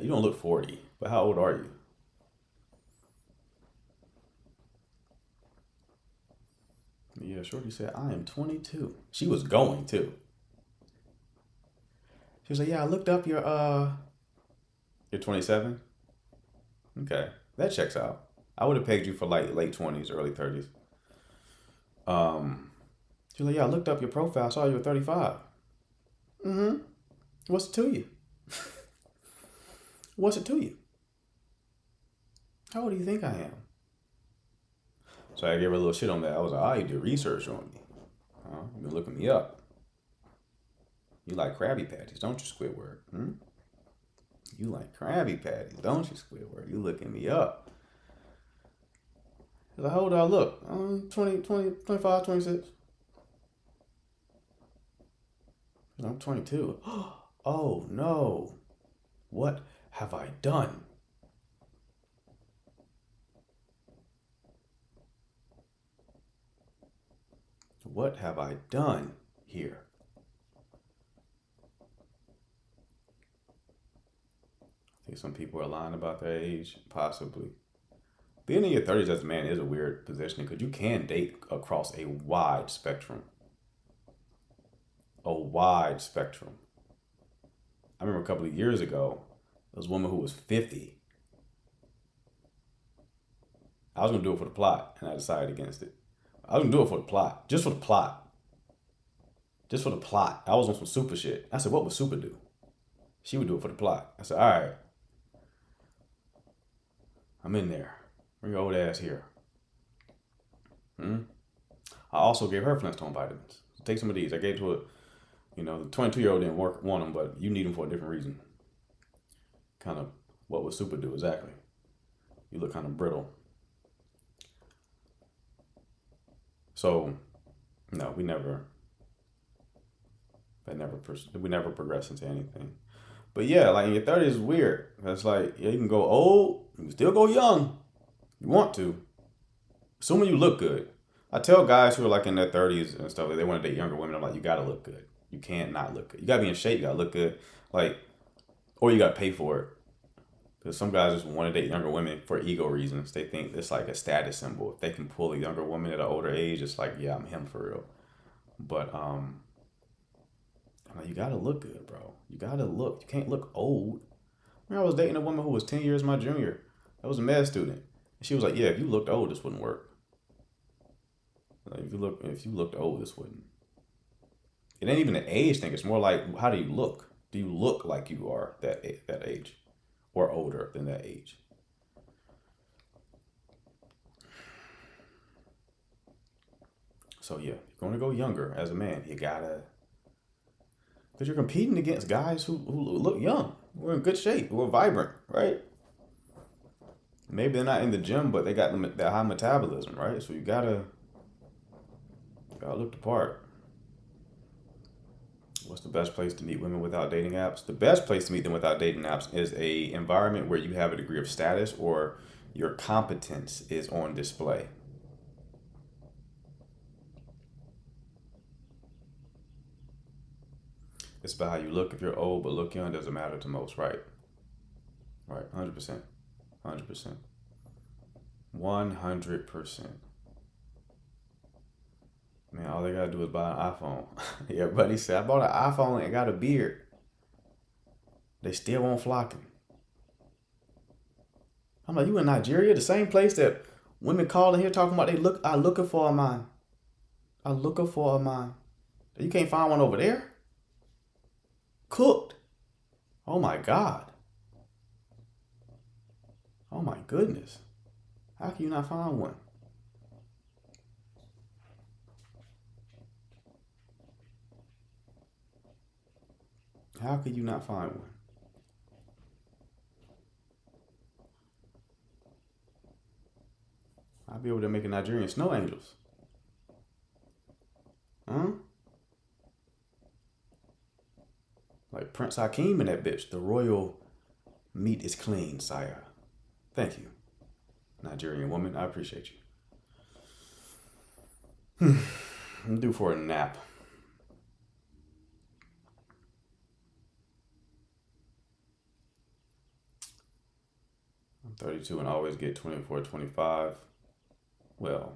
You don't look 40, but how old are you? Yeah, Shorty said, I am 22. She was going too. She was like, yeah, I looked up your, you're 27? Okay, that checks out. I would have pegged you for like late 20s, early 30s. She was like, yeah, I looked up your profile, saw you were 35. Mm-hmm. What's it to you? What's it to you? How old do you think I am? So I gave her a little shit on that. I was like, oh, you did research on me. You've been looking me up. You like Krabby Patties, don't you, Squidward? You like Krabby Patties, don't you, Squidward? You looking me up. Like, how old do I look? 20, 25, 26. I'm 22. Oh, no. What have I done? What have I done here? I think some people are lying about their age, possibly. Being in your 30s as a man is a weird position because you can date across a wide spectrum. A wide spectrum. I remember a couple of years ago, there was a woman who was 50. I was going to do it for the plot, and I decided against it. I was going to do it for the plot. Just for the plot. Just for the plot. I was on some super shit. I said, what would Super do? She would do it for the plot. I said, all right. I'm in there. Bring your old ass here. I also gave her Flintstone vitamins. Take some of these. I gave to a, the 22-year-old didn't want them, but you need them for a different reason. Kind of what would Super do exactly? You look kind of brittle. So, no, we never progressed into anything. But yeah, like in your 30s is weird. That's like, yeah, you can go old, you can still go young. You want to. Assuming you look good. I tell guys who are like in their 30s and stuff, like they want to date younger women, I'm like, you gotta look good. You can't not look good. You gotta be in shape, you gotta look good. Like, or you gotta pay for it. Because some guys just want to date younger women for ego reasons. They think it's like a status symbol. If they can pull a younger woman at an older age, it's like, yeah, I'm him for real. But I'm like, you gotta look good, bro. You gotta look. You can't look old. I was dating a woman who was 10 years my junior. I was a med student. And she was like, yeah, if you looked old, this wouldn't work. Like, if you looked old, this wouldn't. It ain't even an age thing. It's more like, how do you look? Do you look like you are that age? Or older than that age? So yeah, if you're going to go younger as a man, you gotta, because you're competing against guys who look young, who are in good shape, who are vibrant, right? Maybe they're not in the gym, but they got that high metabolism, right? So you gotta Gotta look the part. What's the best place to meet women without dating apps? The best place to meet them without dating apps is a environment where you have a degree of status or your competence is on display. It's about how you look. If you're old but look young, doesn't matter to most, right? Right, 100%. 100%. 100%. Man, all they gotta do is buy an iPhone. Yeah, buddy said, I bought an iPhone and got a beard. They still won't flocking. I'm like, you in Nigeria? The same place that women calling here talking about I looking for a man. I looking for a man. You can't find one over there? Cooked. Oh my God. Oh my goodness. How can you not find one? How could you not find one? I'll be over there making Nigerian snow angels. Huh? Like Prince Hakeem in that bitch. The royal meat is clean, sire. Thank you, Nigerian woman. I appreciate you. I'm due for a nap. I'm 32 and I always get 24, 25. Well,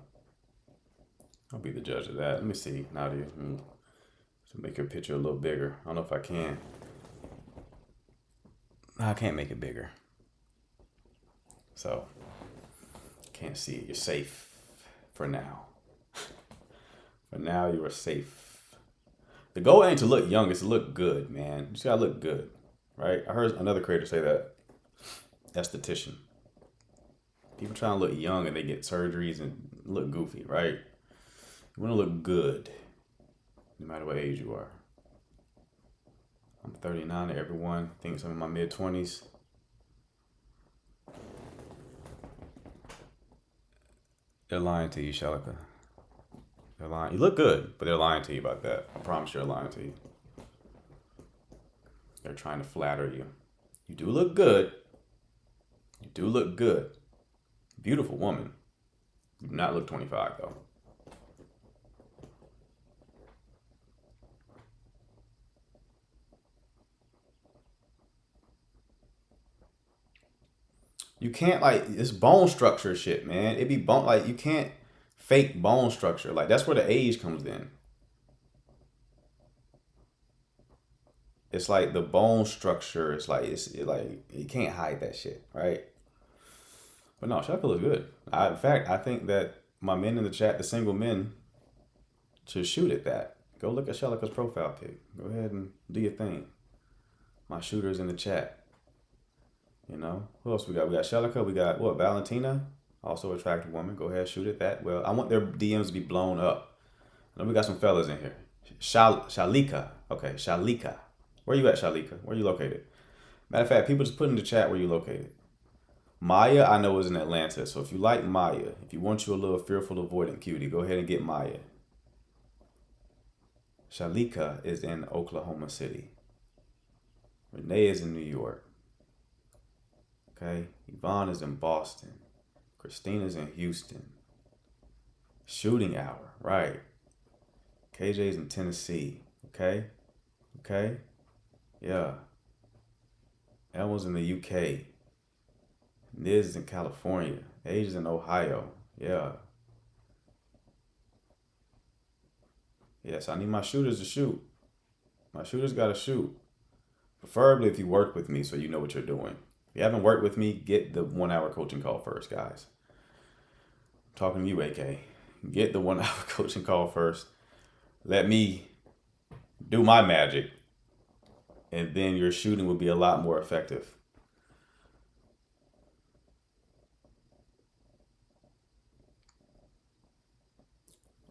I'll be the judge of that. Let me see, Nadia. To make your picture a little bigger. I don't know if I can. No, I can't make it bigger. So, can't see it. You're safe for now. For now, you are safe. The goal ain't to look young, it's to look good, man. You just gotta look good, right? I heard another creator say that. Esthetician. People trying to look young and they get surgeries and look goofy, right? You want to look good, no matter what age you are. I'm 39 and everyone thinks I'm in my mid-20s. They're lying to you, Shalika. They're lying. You look good, but they're lying to you about that. I promise you're lying to you. They're trying to flatter you. You do look good. You do look good. Beautiful woman. You do not look 25 though. You can't it's bone structure shit, man. It be bone, you can't fake bone structure. That's where the age comes in. It's like the bone structure. It's you can't hide that shit, right? But no, Shalika looks good. In fact, I think that my men in the chat, the single men, should shoot at that. Go look at Shalika's profile pic. Go ahead and do your thing. My shooters in the chat. You know, who else we got? We got Shalika. We got Valentina, also attractive woman. Go ahead, shoot at that. Well, I want their DMs to be blown up. I know we got some fellas in here. Shalika. Okay, Shalika. Where you at, Shalika? Where you located? Matter of fact, people just put in the chat where you located. Maya, I know, is in Atlanta. So if you like Maya, if you want you a little fearful, avoidant cutie, go ahead and get Maya. Shalika is in Oklahoma City. Renee is in New York. Okay, Yvonne is in Boston. Christina's in Houston. Shooting hour, right. KJ's in Tennessee. Okay. Yeah. Elmo's in the UK. Niz is in California. Asia's in Ohio. Yeah. Yes, I need my shooters to shoot. My shooters gotta shoot. Preferably if you work with me so you know what you're doing. If you haven't worked with me, get the 1 hour coaching call first, guys. I'm talking to you, AK. Get the 1 hour coaching call first. Let me do my magic. And then your shooting will be a lot more effective.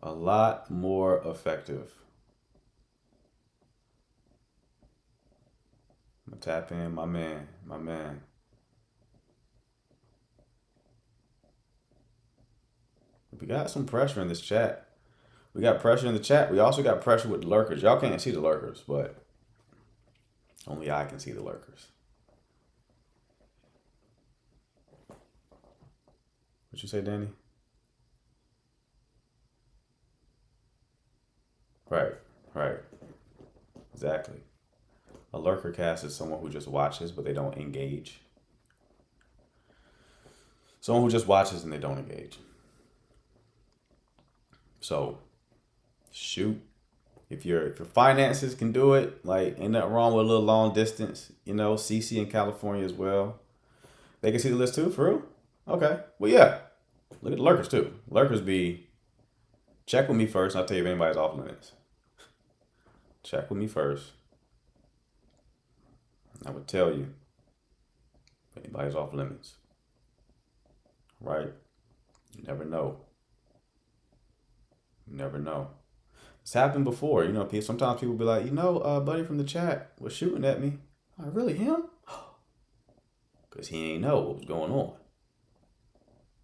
A lot more effective. I'm gonna tap in, my man. We got some pressure in this chat. We got pressure in the chat. We also got pressure with the lurkers. Y'all can't see the lurkers, but only I can see the lurkers. What you say, Danny? Right. Exactly. A lurker cast is someone who just watches, but they don't engage. Someone who just watches and they don't engage. So, shoot. If your finances can do it, like, ain't nothing wrong with a little long distance. You know, CC in California as well. They can see the list too, for real? Okay. Well, yeah. Look at the lurkers too. Lurkers be, check with me first, and I'll tell you if anybody's off limits. Check with me first. I would tell you if anybody's off limits. Right? You never know. You never know. It's happened before. You know, sometimes people be like, you know, buddy from the chat was shooting at me. Oh, really, him? Because he ain't know what was going on.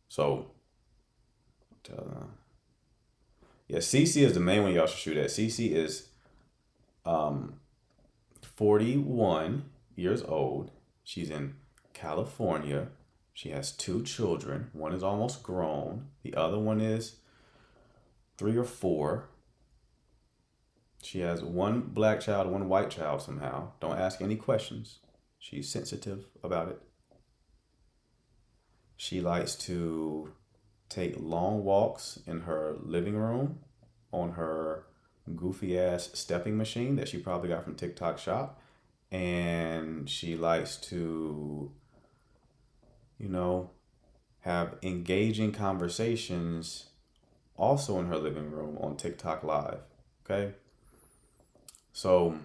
So, yeah, CC is the main one y'all should shoot at. CC is 41 years old. She's in California. She has 2 children. One is almost grown. The other one is 3 or 4. She has 1 black child, 1 white child somehow. Don't ask any questions. She's sensitive about it. She likes to take long walks in her living room on her goofy ass stepping machine that she probably got from TikTok Shop. And she likes to, you know, have engaging conversations also in her living room on TikTok Live. Okay? So,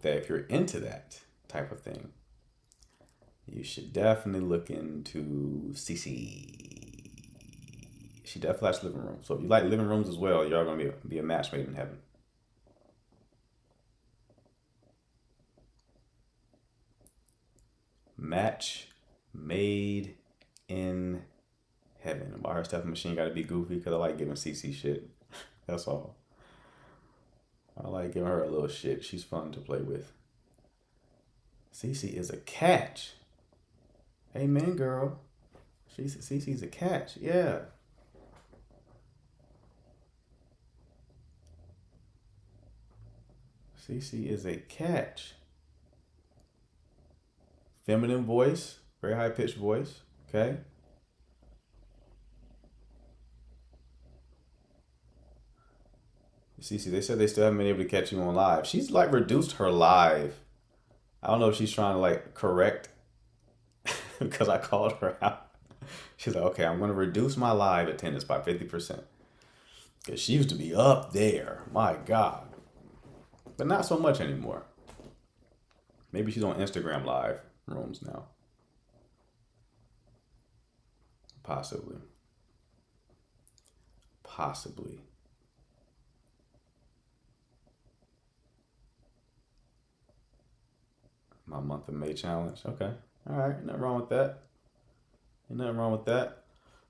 if you're into that type of thing, you should definitely look into CC. She definitely likes living room. So if you like living rooms as well, you're going to be a match made in heaven. Match made in heaven. And by her stepping machine got to be goofy because I like giving CC shit. That's all. I like giving her a little shit. She's fun to play with. CC is a catch. Amen, girl. CC's a catch. Yeah. CC is a catch. Feminine voice. Very high-pitched voice. Okay. CC, they said they still haven't been able to catch you on live. She's like reduced her live. I don't know if she's trying to like correct because I called her out. She's like, okay, I'm going to reduce my live attendance by 50%. Because she used to be up there. My God. But not so much anymore. Maybe she's on Instagram live rooms now. Possibly. My month of May challenge. Okay. All right. Nothing wrong with that.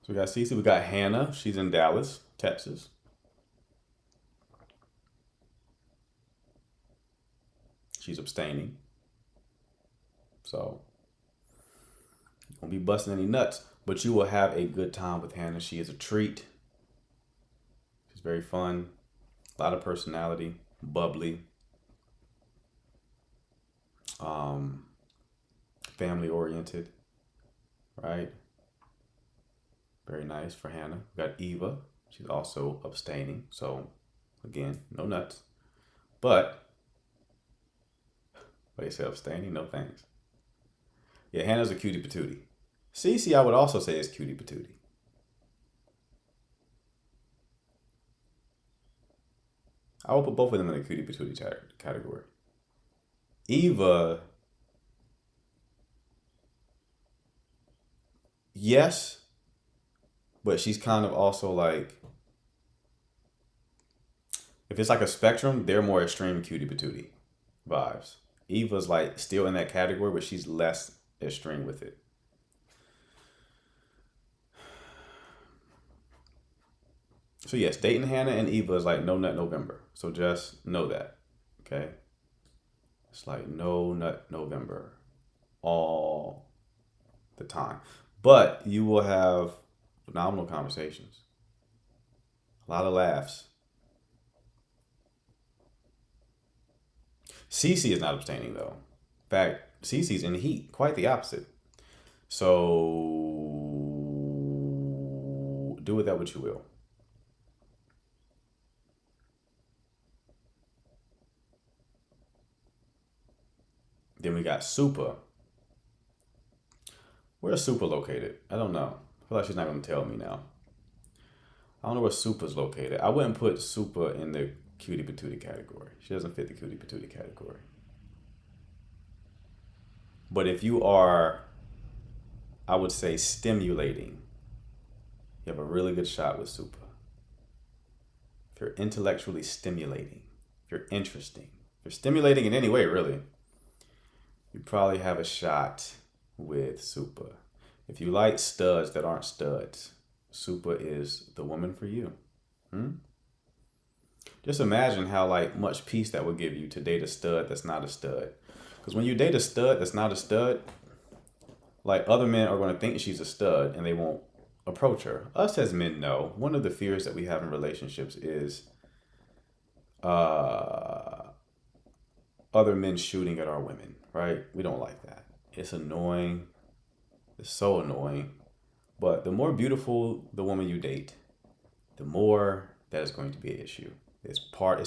So we got Cece. We got Hannah. She's in Dallas, Texas. She's abstaining. So, you won't be busting any nuts, but you will have a good time with Hannah. She is a treat. She's very fun. A lot of personality. Bubbly. Family oriented, right? Very nice for Hannah. We got Eva. She's also abstaining. So again, no nuts. But they say abstaining, no thanks. Yeah, Hannah's a cutie patootie. Cece, I would also say is cutie patootie. I would put both of them in the cutie patootie category. Eva, yes, but she's kind of also like, if it's like a spectrum, they're more extreme cutie patootie vibes. Eva's like still in that category, but she's less extreme with it. So yes, dating Hannah and Eva is like no nut November. So just know that. Okay? It's like no nut November all the time. But you will have phenomenal conversations. A lot of laughs. Cece is not abstaining though. In fact, Cece's in heat. Quite the opposite. So do with that what you will. Then we got Super. Where's Super located? I don't know. I feel like she's not going to tell me now. I don't know where Super's located. I wouldn't put Super in the cutie patootie category. She doesn't fit the cutie patootie category. But if you are, I would say, stimulating, you have a really good shot with Super. If you're intellectually stimulating, if you're interesting, if you're stimulating in any way, really, you probably have a shot with Super. If you like studs that aren't studs, Super is the woman for you. Just imagine how like much peace that would give you to date a stud that's not a stud. Because when you date a stud that's not a stud, like other men are going to think she's a stud and they won't approach her. Us as men know, one of the fears that we have in relationships is other men shooting at our women, right? We don't like that. It's annoying. It's so annoying. But the more beautiful the woman you date, the more that is going to be an issue. It's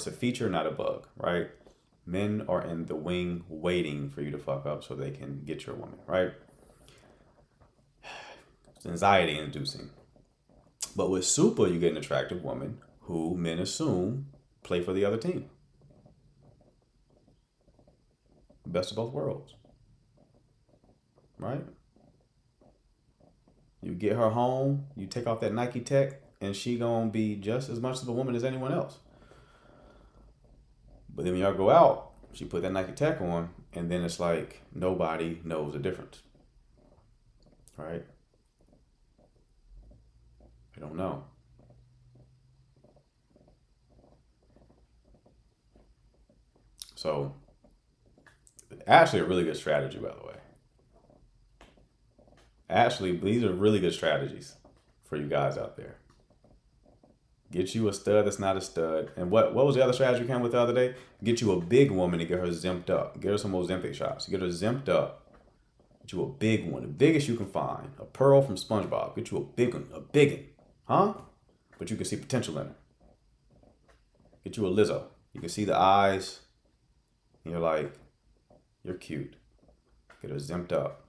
a feature, not a bug, right? Men are in the wing waiting for you to fuck up so they can get your woman, right? It's anxiety inducing. But with Super, you get an attractive woman who men assume play for the other team. Best of both worlds. Right? You get her home, you take off that Nike Tech, and she gonna be just as much of a woman as anyone else. But then when y'all go out, she put that Nike Tech on, and then it's like nobody knows the difference. Right? I don't know. So, actually a really good strategy, by the way. Actually, these are really good strategies for you guys out there. Get you a stud that's not a stud. And what was the other strategy we came with the other day? Get you a big woman and get her zipped up. Get her some Ozempic shots. Get her zipped up. Get you a big one, the biggest you can find. A Pearl from SpongeBob. Get you a big one, huh? But you can see potential in her. Get you a Lizzo. You can see the eyes. And you're like, you're cute. Get her zipped up.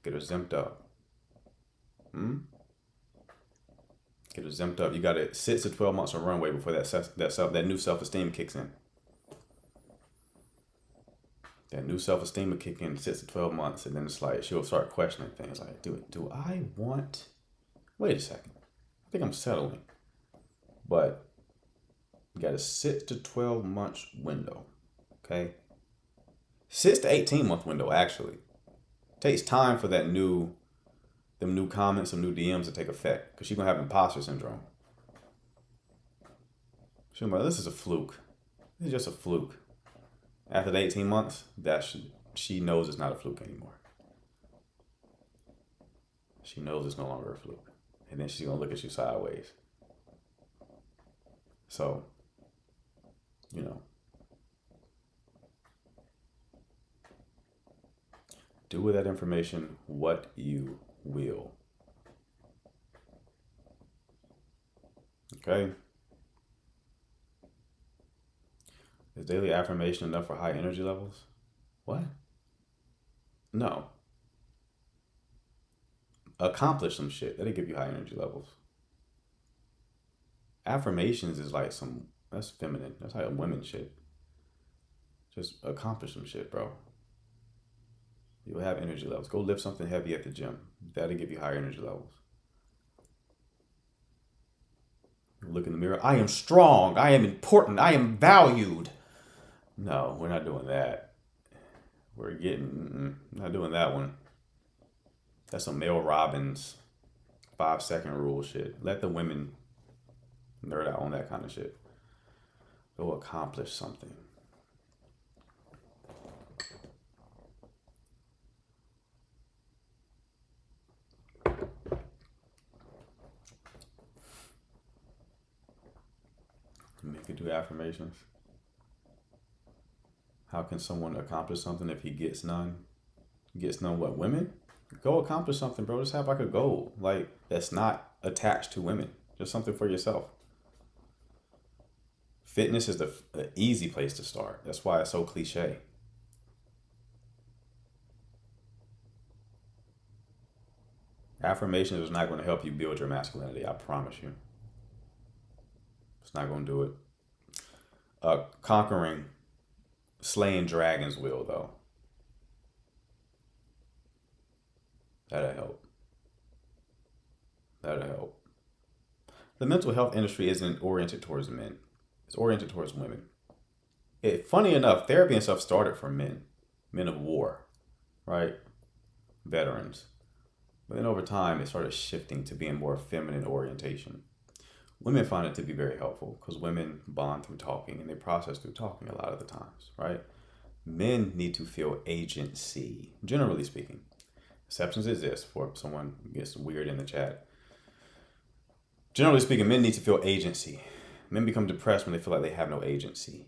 Get her zipped up. Get her zipped up. You got it 6 to 12 months of runway before that new self-esteem kicks in. That new self-esteem will kick in 6 to 12 months, and then it's like she'll start questioning things like, do I want? Wait a second. I think I'm settling. But you got a 6 to 12 months window. Okay? 6 to 18 month window, actually. Takes time for them new comments, some new DMs to take effect, because she's gonna have imposter syndrome. She'll be like, this is a fluke. This is just a fluke. After the 18 months, she knows it's not a fluke anymore. She knows it's no longer a fluke, and then she's gonna look at you sideways. So, do with that information what you will. Okay? Is daily affirmation enough for high energy levels? What? No. Accomplish some shit. That'll give you high energy levels. Affirmations is like that's feminine. That's like women shit. Just accomplish some shit, bro. You'll have energy levels. Go lift something heavy at the gym. That'll give you higher energy levels. Look in the mirror. I am strong. I am important. I am valued. No, we're not doing that. Not doing that one. That's some Mel Robbins 5-second rule shit. Let the women nerd out on that kind of shit. Go accomplish something. Men can do affirmations. How can someone accomplish something if he gets none? Gets none what? Women? Go accomplish something, bro. Just have like a goal. Like, that's not attached to women. Just something for yourself. Fitness is the easy place to start. That's why it's so cliche. Affirmation is not going to help you build your masculinity. I promise you. It's not going to do it. Conquering, slaying dragons will, though. That'll help. That'll help. The mental health industry isn't oriented towards men. It's oriented towards women. Funny enough, therapy and stuff started for men. Men of war, right? Veterans. But then over time, it started shifting to being more feminine orientation. Women find it to be very helpful because women bond through talking and they process through talking a lot of the times, right? Men need to feel agency, generally speaking. Exceptions exist for someone gets weird in the chat. Generally speaking, men need to feel agency. Men become depressed when they feel like they have no agency.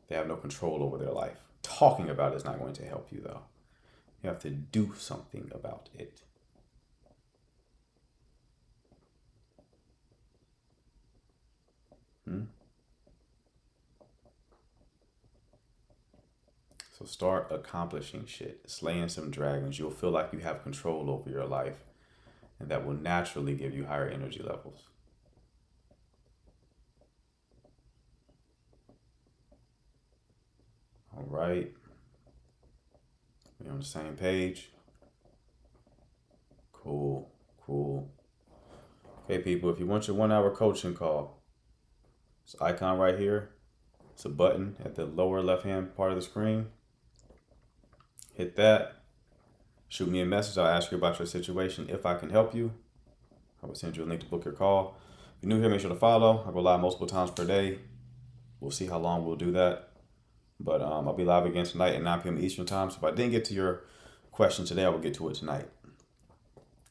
They have no control over their life. Talking about it is not going to help you, though. You have to do something about it. So start accomplishing shit, slaying some dragons. You'll feel like you have control over your life, and that will naturally give you higher energy levels. All right. We're on the same page. Cool. Okay, people, if you want your 1-hour coaching call, this icon right here, it's a button at the lower left-hand part of the screen. Hit that. Shoot me a message. I'll ask you about your situation. If I can help you, I will send you a link to book your call. If you're new here, make sure to follow. I go live multiple times per day. We'll see how long we'll do that. But I'll be live again tonight at 9 p.m. Eastern time. So if I didn't get to your question today, I will get to it tonight.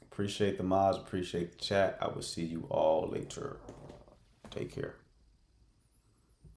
Appreciate the mods. Appreciate the chat. I will see you all later. Take care.